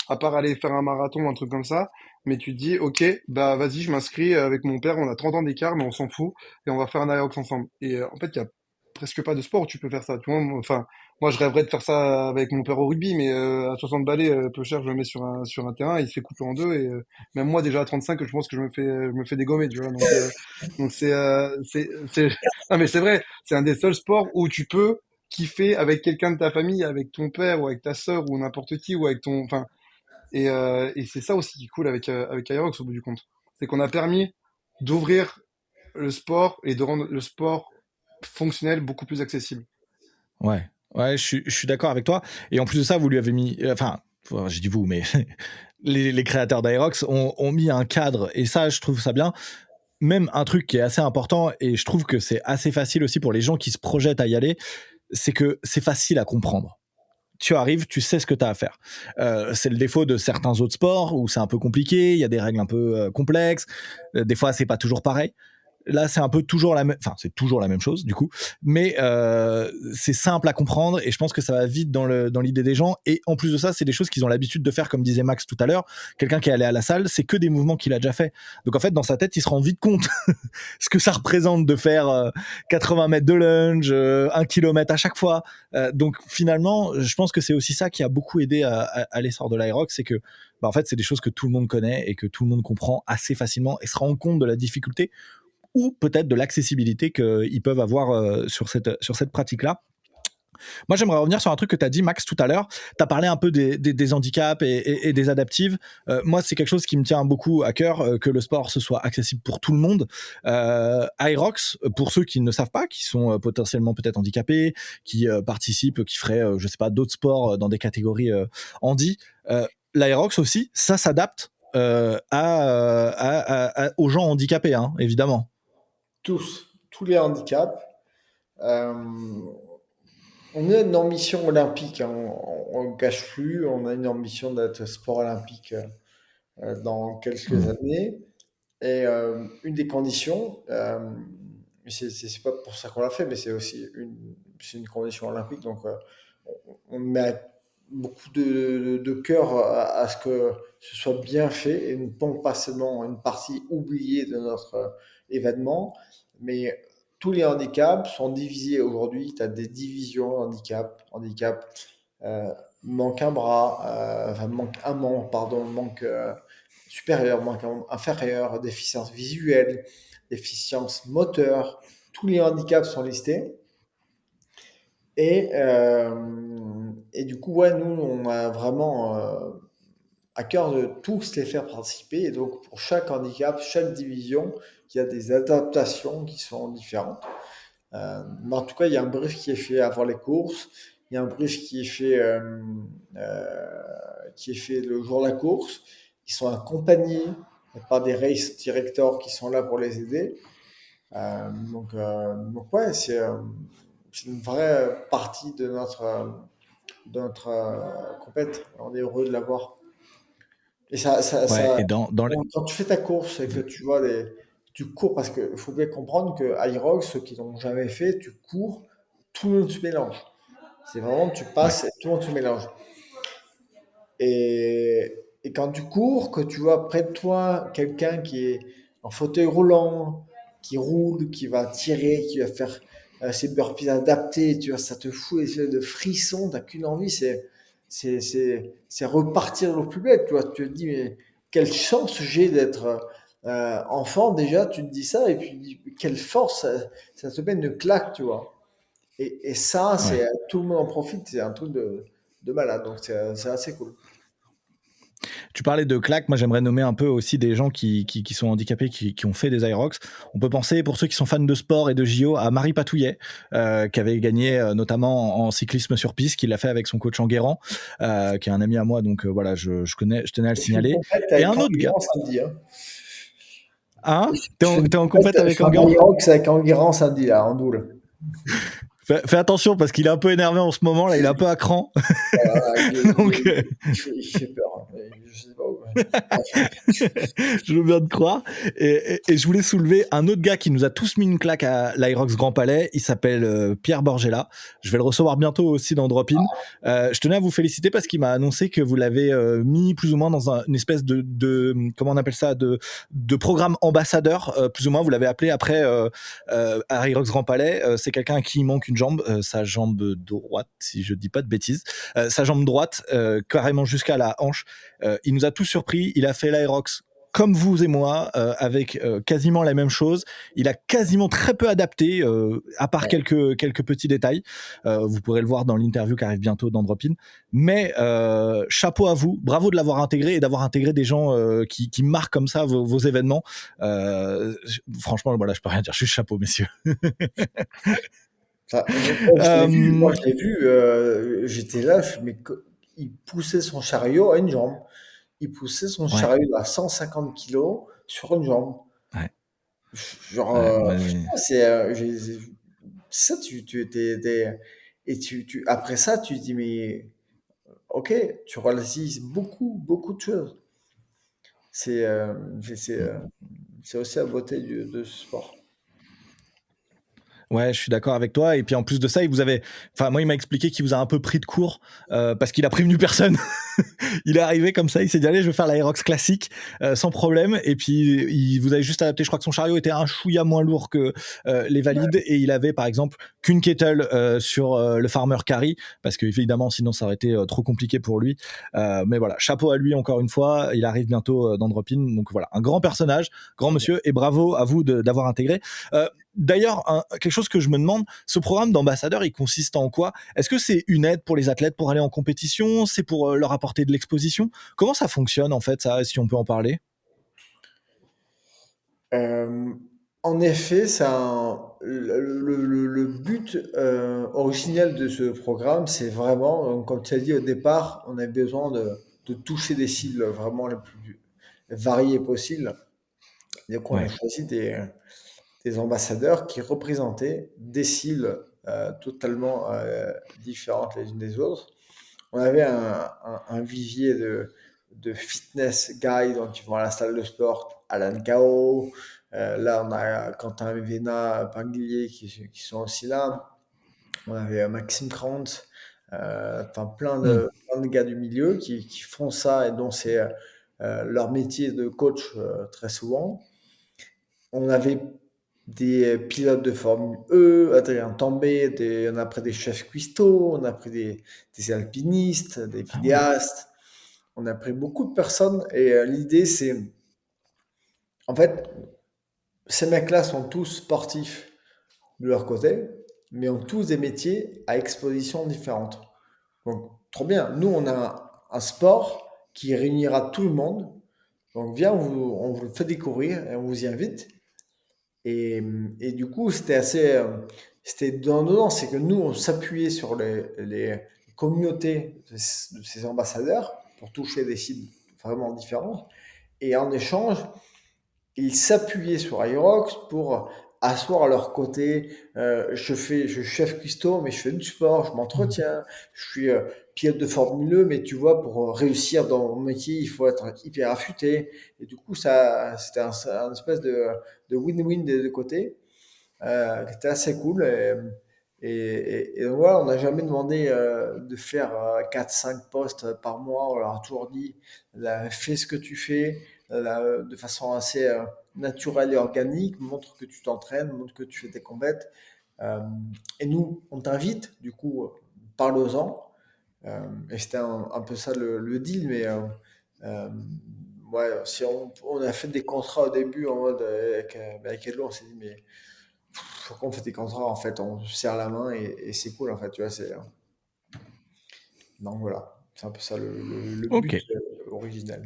à part aller faire un marathon, un truc comme ça, mais tu te dis, ok, bah, vas-y, je m'inscris avec mon père, on a 30 ans d'écart, mais on s'en fout, et on va faire un Aerox ensemble. Et en fait, il y a presque pas de sport où tu peux faire ça, tu vois. Enfin, moi, je rêverais de faire ça avec mon père au rugby, mais à 60 balais, peu cher, je le mets sur un terrain, il se fait couper en deux, et même moi, déjà à 35, je pense que je me fais dégommer, tu vois. Donc non, mais c'est vrai, c'est un des seuls sports où tu peux kiffer avec quelqu'un de ta famille, avec ton père ou avec ta sœur ou n'importe qui ou avec ton, enfin, et c'est ça aussi qui est cool avec Aerox au bout du compte, c'est qu'on a permis d'ouvrir le sport et de rendre le sport fonctionnel beaucoup plus accessible. Ouais, ouais, je suis d'accord avec toi. Et en plus de ça, vous lui avez mis, enfin, je dis vous, mais les créateurs d'Aerox ont mis un cadre, et ça, je trouve ça bien. Même un truc qui est assez important, et je trouve que c'est assez facile aussi pour les gens qui se projettent à y aller, c'est que c'est facile à comprendre. Tu arrives, tu sais ce que tu as à faire. C'est le défaut de certains autres sports où c'est un peu compliqué, il y a des règles un peu complexes, des fois c'est pas toujours pareil. Là, c'est un peu toujours la même, enfin, c'est toujours la même chose du coup, mais c'est simple à comprendre, et je pense que ça va vite dans l'idée des gens. Et en plus de ça, c'est des choses qu'ils ont l'habitude de faire, comme disait Max tout à l'heure. Quelqu'un qui est allé à la salle, c'est que des mouvements qu'il a déjà fait. Donc en fait, dans sa tête, il se rend vite compte ce que ça représente de faire 80 mètres de lunge, 1 kilomètre à chaque fois. Donc finalement, je pense que c'est aussi ça qui a beaucoup aidé à l'essor de l'Aerox, c'est que bah, en fait, c'est des choses que tout le monde connaît et que tout le monde comprend assez facilement et se rend compte de la difficulté ou peut-être de l'accessibilité qu'ils peuvent avoir sur cette pratique-là. Moi, j'aimerais revenir sur un truc que tu as dit, Max, tout à l'heure. Tu as parlé un peu des handicaps et des adaptives. Moi, c'est quelque chose qui me tient beaucoup à cœur, que le sport, ce soit accessible pour tout le monde. Aerox, pour ceux qui ne savent pas, qui sont potentiellement peut-être handicapés, qui participent, qui feraient, je sais pas, d'autres sports dans des catégories handi, l'Aerox aussi, ça s'adapte aux gens handicapés, hein, évidemment. Tous les handicaps. Euh, on a une ambition olympique, hein, on ne cache plus, on a une ambition d'être sport olympique dans quelques années. Et une des conditions, c'est pas pour ça qu'on l'a fait, mais c'est aussi c'est une condition olympique, donc on met beaucoup de cœur à ce que ce soit bien fait et ne pas seulement une partie oubliée de notre événement, mais tous les handicaps sont divisés aujourd'hui. Tu as des divisions handicap, manque un bras, enfin manque un membre, pardon, manque supérieur, manque inférieur, déficience visuelle, déficience moteur. Tous les handicaps sont listés. Et du coup, ouais, nous, on a vraiment à cœur de tous les faire participer. Et donc, pour chaque handicap, chaque division, il y a des adaptations qui sont différentes. Mais en tout cas, il y a un brief qui est fait avant les courses. Il y a un brief qui est fait le jour de la course. Ils sont accompagnés par des race directors qui sont là pour les aider. Donc ouais, c'est une vraie partie de notre compète. On est heureux de l'avoir. Et Ouais, et dans les... quand tu fais ta course et que tu cours, parce qu'il faut bien comprendre que Irox, ceux qui l'ont jamais fait, tu cours, tout le monde se mélange. C'est vraiment, tu Ouais. passes et tout le monde se mélange. Et quand tu cours, que tu vois près de toi quelqu'un qui est en fauteuil roulant, qui roule, qui va tirer, qui va faire ses burpees adaptés, tu vois, ça te fout des espèces de frissons, t'as qu'une envie, c'est repartir au plus belle, tu vois. Tu te dis, mais quelle chance j'ai d'être enfant, déjà, tu te dis ça, et puis quelle force, ça te met une claque, tu vois. Et ça, Ouais. tout le monde en profite, c'est un truc de malade, donc c'est assez cool. Tu parlais de claques, moi j'aimerais nommer un peu aussi des gens qui sont handicapés, qui ont fait des Aerox. On peut penser, pour ceux qui sont fans de sport et de JO, à Marie Patouillet, qui avait gagné notamment en cyclisme sur piste, qui l'a fait avec son coach Enguerrand, qui est un ami à moi, donc voilà, je tenais à le Je suis signaler. compète Et avec un autre gars. Enguerrand samedi. Hein. Hein? Je fais une T'es en compète je avec fais un Enguerrand? Irox avec Enguerrand samedi, là, en doule. Fais attention, parce qu'il est un peu énervé en ce moment, là, il est un peu à cran. Voilà, Donc, il fait peur. Hein, mais je sais pas où. je veux bien te croire. Et je voulais soulever un autre gars qui nous a tous mis une claque à l'Irox Grand Palais. Il s'appelle Pierre Borgella. Je vais le recevoir bientôt aussi dans Drop-In. Je tenais à vous féliciter parce qu'il m'a annoncé que vous l'avez mis plus ou moins dans une espèce de comment on appelle ça, de programme ambassadeur, plus ou moins. Vous l'avez appelé après à Irox Grand Palais. C'est quelqu'un à qui il manque une jambe, sa jambe droite, si je dis pas de bêtises. Sa jambe droite, carrément jusqu'à la hanche. Il nous a tous surpris. Il a fait l'Aerox comme vous et moi, avec quasiment la même chose. Il a quasiment très peu adapté, à part quelques petits détails. Vous pourrez le voir dans l'interview qui arrive bientôt dans Drop-In. Mais chapeau à vous, bravo de l'avoir intégré et d'avoir intégré des gens qui marquent comme ça vos événements. Franchement, voilà, je peux rien dire. Juste chapeau, messieurs. Moi, je l'ai vu, j'étais là, il poussait son chariot à une jambe. Il poussait son Ouais. chariot à 150 kilos sur une jambe. Ouais. Genre, putain, ça, après ça, tu te dis, mais ok, tu relativises beaucoup, beaucoup de choses. C'est euh, c'est euh, c'est aussi la beauté de ce sport. Ouais, je suis d'accord avec toi. Et puis en plus de ça, moi, il m'a expliqué qu'il vous a un peu pris de court parce qu'il a prévenu personne. Il est arrivé comme ça, il s'est dit allez, je vais faire l'Aerox classique sans problème. Et puis vous avez juste adapté, je crois que son chariot était un chouïa moins lourd que les valides et il avait par exemple qu'une kettle sur le farmer carry parce que évidemment sinon ça aurait été trop compliqué pour lui. Mais voilà, chapeau à lui encore une fois. Il arrive bientôt dans Drop-In, donc voilà, un grand personnage, grand monsieur et bravo à vous d'avoir intégré. D'ailleurs, quelque chose que je me demande, ce programme d'ambassadeur, il consiste en quoi? Est-ce que c'est une aide pour les athlètes pour aller en compétition? C'est pour leur apporter de l'exposition? Comment ça fonctionne en fait, ça, si on peut en parler? Euh, En effet, le but originel de ce programme, c'est vraiment, comme tu as dit au départ, on a besoin de toucher des cibles vraiment les plus variées possibles. Et donc, on a Ouais. choisi des ambassadeurs qui représentaient des cibles totalement différentes les unes des autres. On avait un vivier de fitness guys, donc qui vont à la salle de sport, Alan Kao. Là, on a Quentin Vena, Panglier qui sont aussi là. On avait Maxime Krantz, enfin Hmm. plein de gars du milieu qui font ça et dont c'est leur métier de coach très souvent. On avait des pilotes de Formule E, Adrien Tambay, on a pris des chefs cuistots, on a pris des alpinistes, des Ah ouais. vidéastes, on a pris beaucoup de personnes et l'idée c'est, en fait, ces mecs-là sont tous sportifs de leur côté, mais ont tous des métiers à exposition différente. Donc, trop bien. Nous, on a un sport qui réunira tout le monde. Donc, viens, on vous le fait découvrir et on vous y invite. Et du coup, c'était donnant, c'est que nous, on s'appuyait sur les communautés de ces ambassadeurs pour toucher des cibles vraiment différentes. Et en échange, ils s'appuyaient sur Aerox pour asseoir à leur côté. Je suis chef cuistot, mais je fais du sport, je m'entretiens. Je suis pilote de Formule 1, mais tu vois, pour réussir dans mon métier, il faut être hyper affûté. Et du coup, c'était un espèce de win-win des deux côtés, qui était assez cool. Et donc voilà, on n'a jamais demandé de faire 4-5 postes par mois. On leur a toujours dit, fais ce que tu fais de façon assez naturelle et organique, montre que tu t'entraînes, montre que tu fais tes compètes. Euh, et nous, on t'invite, du coup, parle-en. Et c'était un peu ça le deal, mais euh, ouais, si on a fait des contrats au début en mode avec Edlo, on s'est dit, mais pourquoi on fait des contrats en fait, on se serre la main et c'est cool en fait, tu vois, donc voilà, c'est un peu ça le Ok. but originel.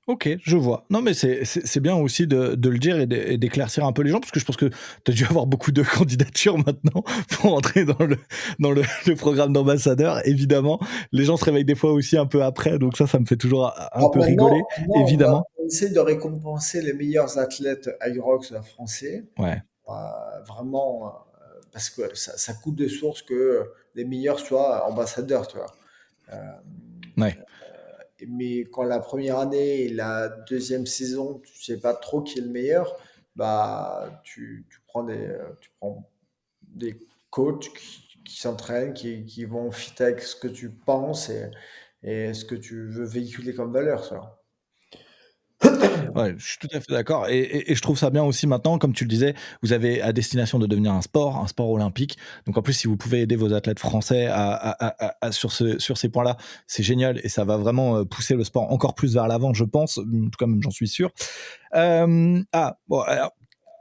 Ok, je vois. Non, mais c'est bien aussi de le dire et d'éclaircir un peu les gens, parce que je pense que tu as dû avoir beaucoup de candidatures maintenant pour entrer dans le programme d'ambassadeur. Évidemment, les gens se réveillent des fois aussi un peu après, donc ça me fait toujours un Alors peu rigoler, maintenant évidemment. on essaie de récompenser les meilleurs athlètes Irox français, Ouais, vraiment, parce que ça coûte de source que les meilleurs soient ambassadeurs, tu vois. Euh, ouais. mais quand la première année et la deuxième saison, tu sais pas trop qui est le meilleur, bah tu prends des coachs qui s'entraînent, qui vont fit avec ce que tu penses et ce que tu veux véhiculer comme valeur, ça. Ouais, je suis tout à fait d'accord et je trouve ça bien aussi maintenant, comme tu le disais, vous avez à destination de devenir un sport olympique. Donc en plus, si vous pouvez aider vos athlètes français sur ces points-là, c'est génial et ça va vraiment pousser le sport encore plus vers l'avant, je pense. En tout cas, même j'en suis sûr. Bon, alors,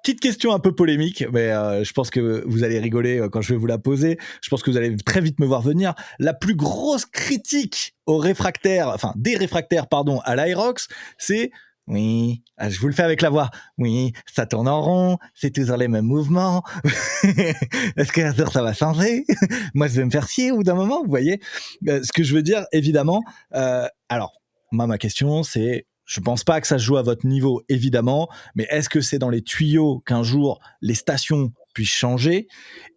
petite question un peu polémique, mais je pense que vous allez rigoler quand je vais vous la poser. Je pense que vous allez très vite me voir venir. La plus grosse critique aux réfractaires, enfin des réfractaires, pardon, à l'Aerox, c'est oui, je vous le fais avec la voix. Oui, ça tourne en rond, c'est toujours les mêmes mouvements. Est-ce qu'un jour ça va changer? Moi, je vais me faire chier au bout d'un moment, vous voyez. Ce que je veux dire, évidemment. Alors, moi, ma question, c'est, je pense pas que ça se joue à votre niveau, évidemment, mais est-ce que c'est dans les tuyaux qu'un jour les stations puissent changer?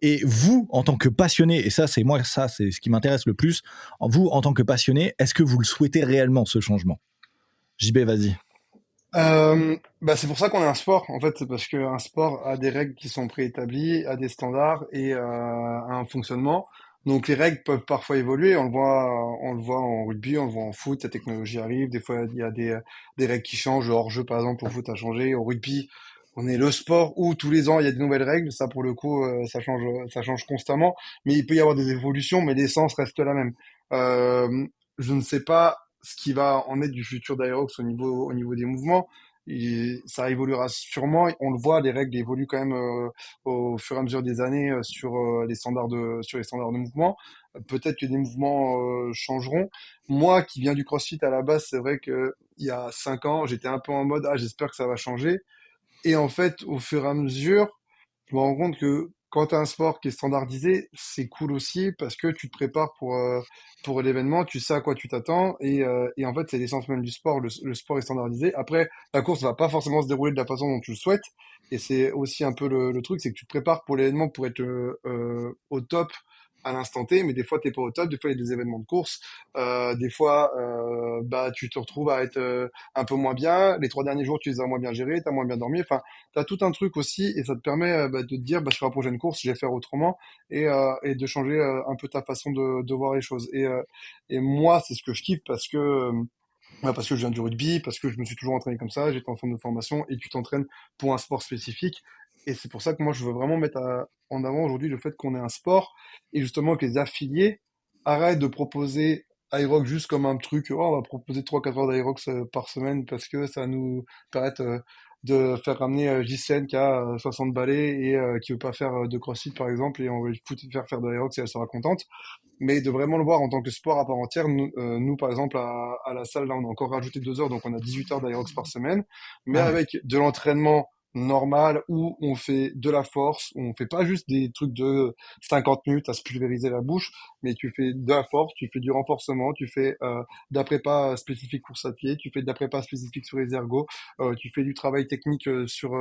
Et vous, en tant que passionné, et ça, c'est ce qui m'intéresse le plus, vous, en tant que passionné, est-ce que vous le souhaitez réellement, ce changement? JB, vas-y. Bah c'est pour ça qu'on est un sport, en fait, c'est parce qu'un sport a des règles qui sont préétablies, a des standards et a un fonctionnement. Donc les règles peuvent parfois évoluer, on le voit en rugby, on le voit en foot, la technologie arrive, des fois il y a des règles qui changent, le hors-jeu par exemple au foot a changé, au rugby on est le sport où tous les ans il y a des nouvelles règles, ça pour le coup ça change constamment, mais il peut y avoir des évolutions, mais l'essence reste la même. Euh, je ne sais pas ce qui va en être du futur d'Aerox au niveau des mouvements, ça évoluera sûrement, on le voit, les règles évoluent quand même au fur et à mesure des années sur les standards de mouvement. Peut-être que des mouvements changeront. Moi, qui viens du CrossFit à la base, c'est vrai que il y a 5 ans, j'étais un peu en mode ah j'espère que ça va changer. Et en fait, au fur et à mesure, je me rends compte que quand tu as un sport qui est standardisé, c'est cool aussi parce que tu te prépares pour l'événement, tu sais à quoi tu t'attends et en fait, c'est l'essence même du sport. Le sport est standardisé. Après, la course va pas forcément se dérouler de la façon dont tu le souhaites et c'est aussi un peu le truc, c'est que tu te prépares pour l'événement pour être au top à l'instant T, mais des fois t'es pas au top, des fois il y a des événements de course, des fois bah tu te retrouves à être un peu moins bien, les 3 derniers jours tu les as moins bien gérés, t'as moins bien dormi, enfin t'as tout un truc aussi et ça te permet bah, de te dire bah, sur la prochaine course je vais faire autrement et de changer un peu ta façon de voir les choses. Et moi c'est ce que je kiffe parce que je viens du rugby, parce que je me suis toujours entraîné comme ça, j'étais en centre de formation et tu t'entraînes pour un sport spécifique. Et c'est pour ça que moi, je veux vraiment mettre en avant aujourd'hui le fait qu'on ait un sport et justement que les affiliés arrêtent de proposer Aerox juste comme un truc, oh, on va proposer 3-4 heures d'Aerox par semaine parce que ça va nous permettre de faire ramener Ghislaine qui a 60 balais et qui veut pas faire de CrossFit par exemple et on va lui faire de l'Aerox et elle sera contente, mais de vraiment le voir en tant que sport à part entière. Nous, par exemple, à la salle, là, on a encore rajouté 2 heures, donc on a 18 heures d'aérox par semaine, mais Ah ouais. avec de l'entraînement normal où on fait de la force, où on fait pas juste des trucs de 50 minutes à se pulvériser la bouche, mais tu fais de la force, tu fais du renforcement, tu fais de la prépa spécifique course à pied, tu fais de la prépa spécifique sur les ergos, tu fais du travail technique sur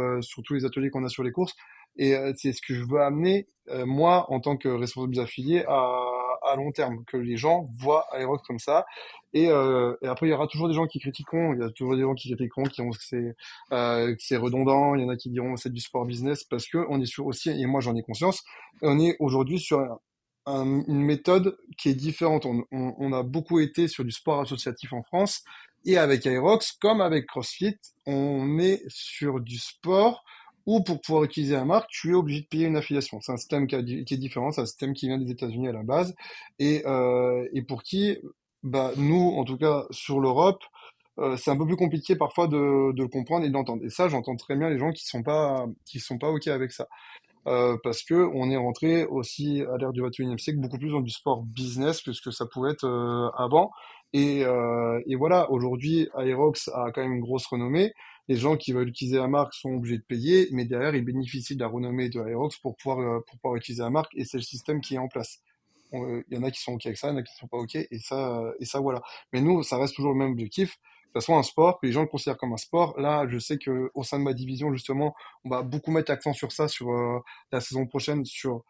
tous les ateliers qu'on a sur les courses. Et c'est ce que je veux amener, moi, en tant que responsable des affiliés, à long terme, que les gens voient Aerox comme ça. Et après, il y aura toujours des gens qui critiqueront, il y a toujours des gens qui critiqueront, qui diront que c'est redondant, il y en a qui diront que c'est du sport business, parce que on est sur aussi, et moi j'en ai conscience, on est aujourd'hui sur une méthode qui est différente. On a beaucoup été sur du sport associatif en France, et avec Aerox, comme avec CrossFit, on est sur du sport où pour pouvoir utiliser la marque, tu es obligé de payer une affiliation. C'est un système qui est différent, c'est un système qui vient des États-Unis à la base, et pour qui, bah, nous, en tout cas sur l'Europe, c'est un peu plus compliqué parfois de le comprendre et d'entendre. Et ça, j'entends très bien les gens qui sont pas OK avec ça. Parce que on est rentré aussi à l'ère du 21e siècle beaucoup plus dans du sport business que ce que ça pouvait être avant. Et voilà, aujourd'hui, Aerox a quand même une grosse renommée. Les gens qui veulent utiliser la marque sont obligés de payer, mais derrière, ils bénéficient de la renommée de Aerox pour pouvoir utiliser la marque, et c'est le système qui est en place. Il y en a qui sont OK avec ça, il y en a qui sont pas OK, et ça voilà. Mais nous, ça reste toujours le même objectif. De toute façon, un sport, que les gens le considèrent comme un sport. Là, je sais que au sein de ma division, justement, on va beaucoup mettre l'accent sur ça, sur la saison prochaine, sur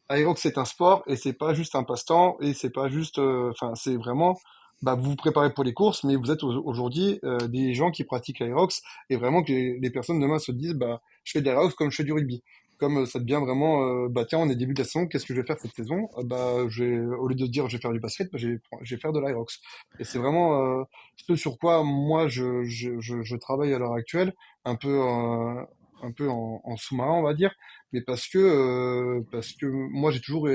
Aerox, c'est un sport et c'est pas juste un passe-temps et c'est pas juste, enfin, c'est vraiment, bah, vous vous préparez pour les courses, mais vous êtes aujourd'hui des gens qui pratiquent l'Aerox et vraiment que les personnes demain se disent, bah, je fais de l'Aerox comme je fais du rugby. Comme ça devient vraiment, bah tiens, on est début de la saison, qu'est-ce que je vais faire cette saison? Bah, au lieu de dire je vais faire du basket, bah, je vais faire de l'Aerox. Et c'est vraiment ce sur quoi moi je travaille à l'heure actuelle, un peu, un peu en sous-marin, on va dire, mais parce que moi j'ai toujours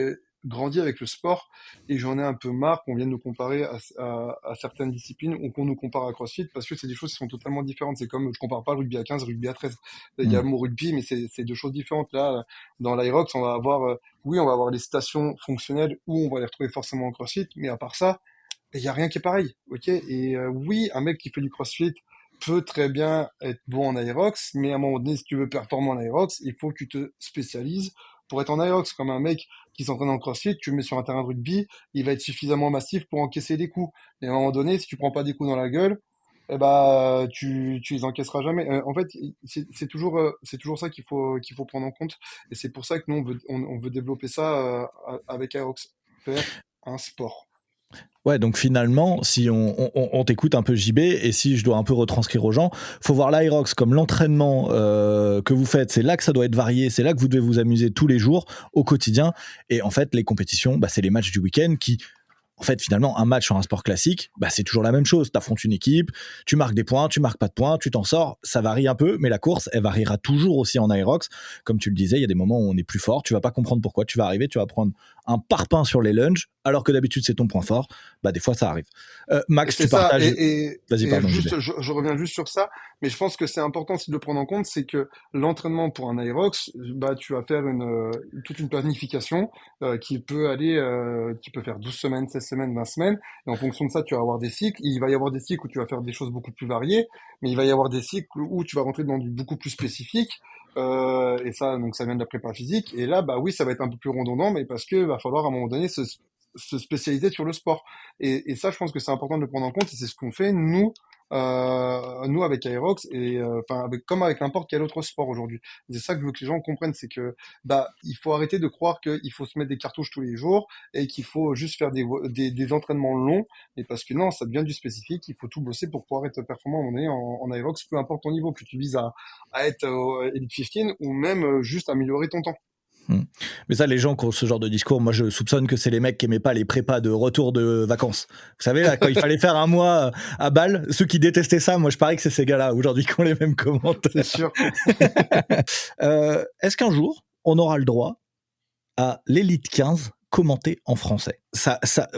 grandi avec le sport et j'en ai un peu marre qu'on vienne nous comparer à certaines disciplines ou qu'on nous compare à CrossFit parce que c'est des choses qui sont totalement différentes. C'est comme je compare pas le rugby à 15, le rugby à 13. Il y a Hmm. le mot rugby, mais c'est deux choses différentes. Là, dans l'Aerox, on va avoir, oui, on va avoir les stations fonctionnelles où on va les retrouver forcément en CrossFit, mais à part ça, il y a rien qui est pareil, ok? Et oui, un mec qui fait du CrossFit peut très bien être bon en aérox, mais à un moment donné, si tu veux performer en aérox, il faut que tu te spécialises pour être en aérox. Comme un mec qui s'entraîne en CrossFit, tu le mets sur un terrain de rugby, il va être suffisamment massif pour encaisser des coups. Mais à un moment donné, si tu prends pas des coups dans la gueule, eh ben, tu les encaisseras jamais. En fait, c'est toujours ça qu'il faut prendre en compte. Et c'est pour ça que nous, on veut développer ça avec Aerox. Faire un sport. Ouais, donc finalement, si on t'écoute un peu JB, et si je dois un peu retranscrire aux gens, faut voir l'Aerox comme l'entraînement que vous faites, c'est là que ça doit être varié, c'est là que vous devez vous amuser tous les jours, au quotidien, et en fait, les compétitions, c'est les matchs du week-end qui... En fait, finalement, un match sur un sport classique, c'est toujours la même chose. Tu affrontes une équipe, tu marques des points, tu marques pas de points, tu t'en sors. Ça varie un peu, mais la course, elle variera toujours aussi en Aerox. Comme tu le disais, il y a des moments où on est plus fort. Tu vas pas comprendre pourquoi. Tu vas arriver, tu vas prendre un parpaing sur les lunges, alors que d'habitude, c'est ton point fort. Des fois, ça arrive. Et Max, c'est tu ça. partages... Vas-y, Et pardon, JB. juste, je reviens juste sur ça, mais je pense que c'est important aussi de le prendre en compte, c'est que l'entraînement pour un Aerox, tu vas faire toute une planification qui peut faire 12 semaines, 16 semaines, 20 semaines, et en fonction de ça, tu vas avoir des cycles. Il va y avoir des cycles où tu vas faire des choses beaucoup plus variées, mais il va y avoir des cycles où tu vas rentrer dans du beaucoup plus spécifique. Et ça, donc ça vient de la prépa physique. Et là, oui, ça va être un peu plus redondant, mais parce que va falloir à un moment donné se spécialiser sur le sport. Et ça, je pense que c'est important de le prendre en compte, et c'est ce qu'on fait, nous avec Aerox, et comme avec n'importe quel autre sport aujourd'hui. C'est ça que je veux que les gens comprennent, c'est que il faut arrêter de croire qu'il faut se mettre des cartouches tous les jours, et qu'il faut juste faire des entraînements longs, et parce que non, ça devient du spécifique, il faut tout bosser pour pouvoir être performant à un moment donné en Aerox, peu importe ton niveau, que tu vises à être Elite 15, ou même juste améliorer ton temps. Mais ça, les gens qui ont ce genre de discours, moi je soupçonne que c'est les mecs qui aimaient pas les prépas de retour de vacances. Vous savez, là, quand il fallait faire un mois à Bâle, ceux qui détestaient ça, moi je parie que c'est ces gars-là aujourd'hui qui ont les mêmes commentaires. C'est sûr. Est-ce qu'un jour, on aura le droit à l'Elite 15 commenté en français?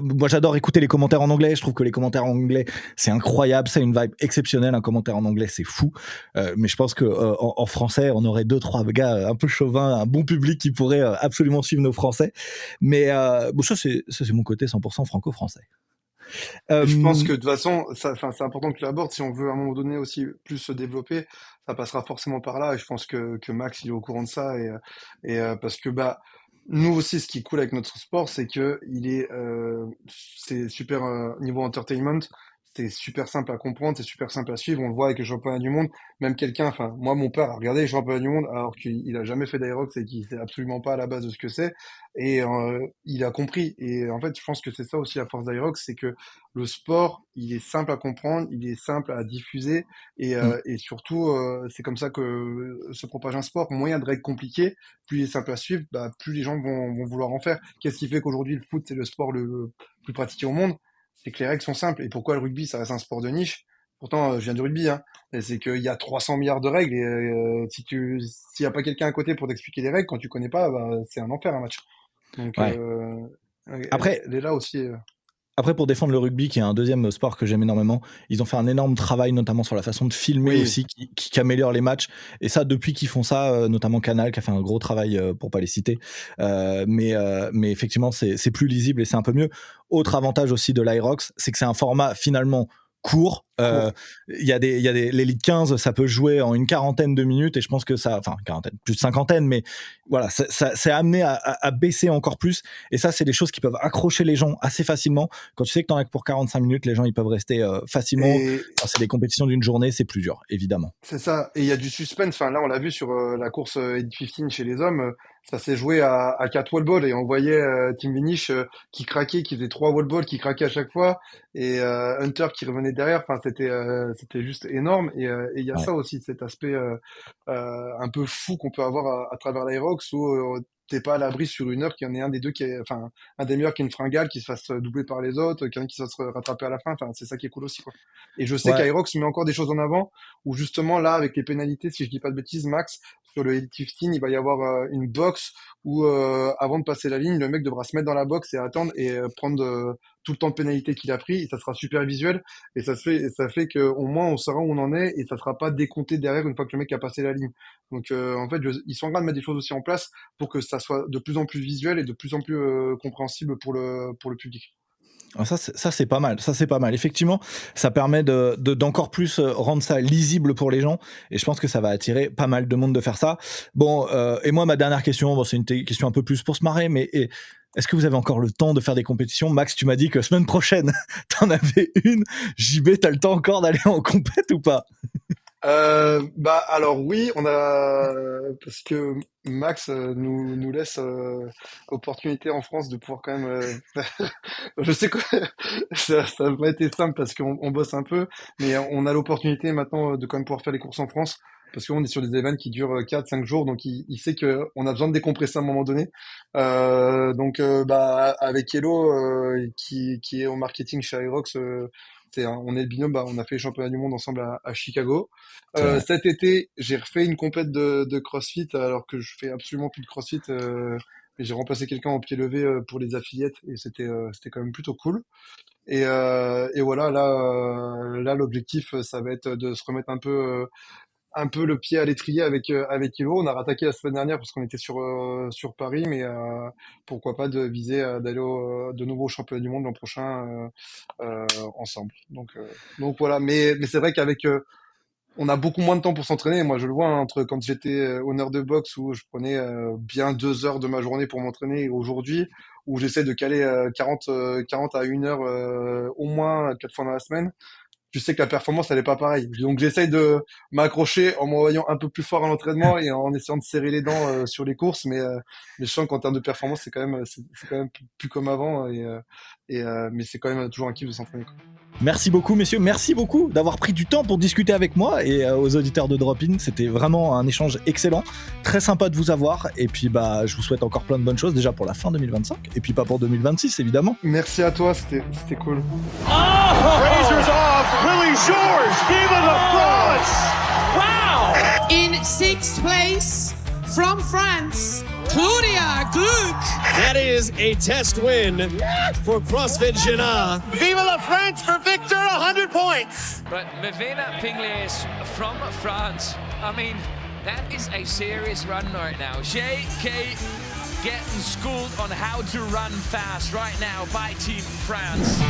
Moi j'adore écouter les commentaires en anglais, je trouve que les commentaires en anglais c'est incroyable, c'est une vibe exceptionnelle, un commentaire en anglais c'est fou, mais je pense que en français on aurait 2-3 gars un peu chauvins, un bon public qui pourrait absolument suivre nos français, mais ça c'est mon côté 100% franco-français. Et je pense que de toute façon, c'est important que tu l'abordes. Si on veut à un moment donné aussi plus se développer, ça passera forcément par là. Et je pense que Max, il est au courant de ça. Parce que nous aussi, ce qui est cool avec notre sport, c'est que c'est super niveau entertainment. C'est super simple à comprendre, c'est super simple à suivre. On le voit avec les championnats du monde. Même quelqu'un, enfin, moi, mon père a regardé les championnats du monde alors qu'il a jamais fait d'aérox et qu'il sait absolument pas à la base de ce que c'est. Et il a compris. Et en fait, je pense que c'est ça aussi la force d'aérox, c'est que le sport, il est simple à comprendre, il est simple à diffuser, et surtout, c'est comme ça que se propage un sport. Moins il y a de règles compliquées, plus il est simple à suivre, plus les gens vont vouloir en faire. Qu'est-ce qui fait qu'aujourd'hui le foot c'est le sport le plus pratiqué au monde? C'est que les règles sont simples. Et pourquoi le rugby ça reste un sport de niche? Pourtant, je viens du rugby, hein. Et c'est qu'il y a 300 milliards de règles, et s'il y a pas quelqu'un à côté pour t'expliquer les règles, quand tu connais pas, c'est un enfer un match. Donc, Ouais. Après, elle est là aussi. Après, pour défendre le rugby, qui est un deuxième sport que j'aime énormément, ils ont fait un énorme travail, notamment sur la façon de filmer Oui, aussi, qui améliore les matchs. Et ça, depuis qu'ils font ça, notamment Canal, qui a fait un gros travail, pour pas les citer. Mais effectivement, c'est plus lisible et c'est un peu mieux. Autre avantage aussi de l'Aerox, c'est que c'est un format finalement court. court. L'élite 15, ça peut jouer en une quarantaine de minutes, et je pense que ça, enfin, quarantaine, plus de cinquantaine, mais voilà, ça c'est amené à baisser encore plus. Et ça, c'est des choses qui peuvent accrocher les gens assez facilement. Quand tu sais que t'en as que pour 45 minutes, les gens, ils peuvent rester facilement. Et Quand c'est des compétitions d'une journée, c'est plus dur, évidemment. c'est ça. Et il y a du suspense. Enfin, là, on l'a vu sur la course Elite 15 chez les hommes. Ça s'est joué à 4 wall balls, et on voyait Tim Vinish qui craquait, qui faisait 3 wall balls, qui craquait à chaque fois, et Hunter qui revenait derrière. Enfin, c'était juste énorme. Et il y a Ouais. ça aussi, cet aspect un peu fou qu'on peut avoir à travers l'Aerox, où t'es pas à l'abri sur une heure qu'il y en ait un des deux enfin, un des meilleurs qui est une fringale, qui se fasse doubler par les autres, quelqu'un qui se fasse rattraper à la fin. Enfin, c'est ça qui est cool aussi, quoi. Et je sais Ouais. qu'Aerox met encore des choses en avant, où justement là, avec les pénalités, si je dis pas de bêtises, Max, sur le Elite 15, il va y avoir une box où avant de passer la ligne, le mec devra se mettre dans la box et attendre, et prendre tout le temps de pénalité qu'il a pris, et ça sera super visuel, et ça fait que au moins on saura où on en est, et ça sera pas décompté derrière une fois que le mec a passé la ligne. Donc en fait, ils sont en train de mettre des choses aussi en place pour que ça soit de plus en plus visuel et de plus en plus compréhensible pour le public. Ah, ça c'est pas mal, ça c'est pas mal. Effectivement, ça permet d'encore plus rendre ça lisible pour les gens, et je pense que ça va attirer pas mal de monde de faire ça. Bon, et moi ma dernière question, bon, c'est une question un peu plus pour se marrer, mais est-ce que vous avez encore le temps de faire des compétitions? Max, tu m'as dit que semaine prochaine t'en avais une. JB, t'as le temps encore d'aller en compète ou pas? Bah alors oui, on a parce que Max nous laisse opportunité en France de pouvoir quand même je sais que ça n'a pas été simple parce qu'on bosse un peu, mais on a l'opportunité maintenant de quand même pouvoir faire les courses en France parce qu'on est sur des événements qui durent 4-5 jours, donc il sait que on a besoin de décompresser à un moment donné. Donc bah avec Hello qui est au marketing chez Aerox, on est le binôme, bah, on a fait les championnats du monde ensemble à Chicago. C'est vrai. Cet été, j'ai refait une compète de CrossFit alors que je fais absolument plus de CrossFit. Et j'ai remplacé quelqu'un au pied levé pour les affiliates et c'était quand même plutôt cool. Et voilà, là l'objectif ça va être de se remettre un peu le pied à l'étrier avec Elo. On a rattaqué la semaine dernière parce qu'on était sur Paris, mais pourquoi pas de viser d'aller de nouveau au championnat du monde l'an prochain ensemble. Donc voilà, mais c'est vrai qu'avec on a beaucoup moins de temps pour s'entraîner. Moi, je le vois hein, entre quand j'étais honneur de boxe où je prenais bien 2 heures de ma journée pour m'entraîner et aujourd'hui où j'essaie de caler 40 à 1 heure au moins 4 fois dans la semaine. Je sais que la performance, elle est pas pareille. Donc, j'essaye de m'accrocher en m'envoyant un peu plus fort à l'entraînement et en essayant de serrer les dents sur les courses. Mais je sens qu'en termes de performance, c'est quand même plus comme avant. Mais c'est quand même toujours un kiff de s'entraîner, quoi. Merci beaucoup, messieurs. Merci beaucoup d'avoir pris du temps pour discuter avec moi et aux auditeurs de Drop-In. C'était vraiment un échange excellent. Très sympa de vous avoir. Et puis, bah, je vous souhaite encore plein de bonnes choses déjà pour la fin 2025. Et puis, pas pour 2026, évidemment. Merci à toi, c'était cool. Oh! Razors off, Willie Shores, Viva la France! Wow! In 6th place from France, Claudia Gluck. That is a test win for CrossFit Jena. Viva la France for Victor, 100 points! But Mavena Pinglish from France, I mean, that is a serious run right now. JK getting schooled on how to run fast right now by Team France.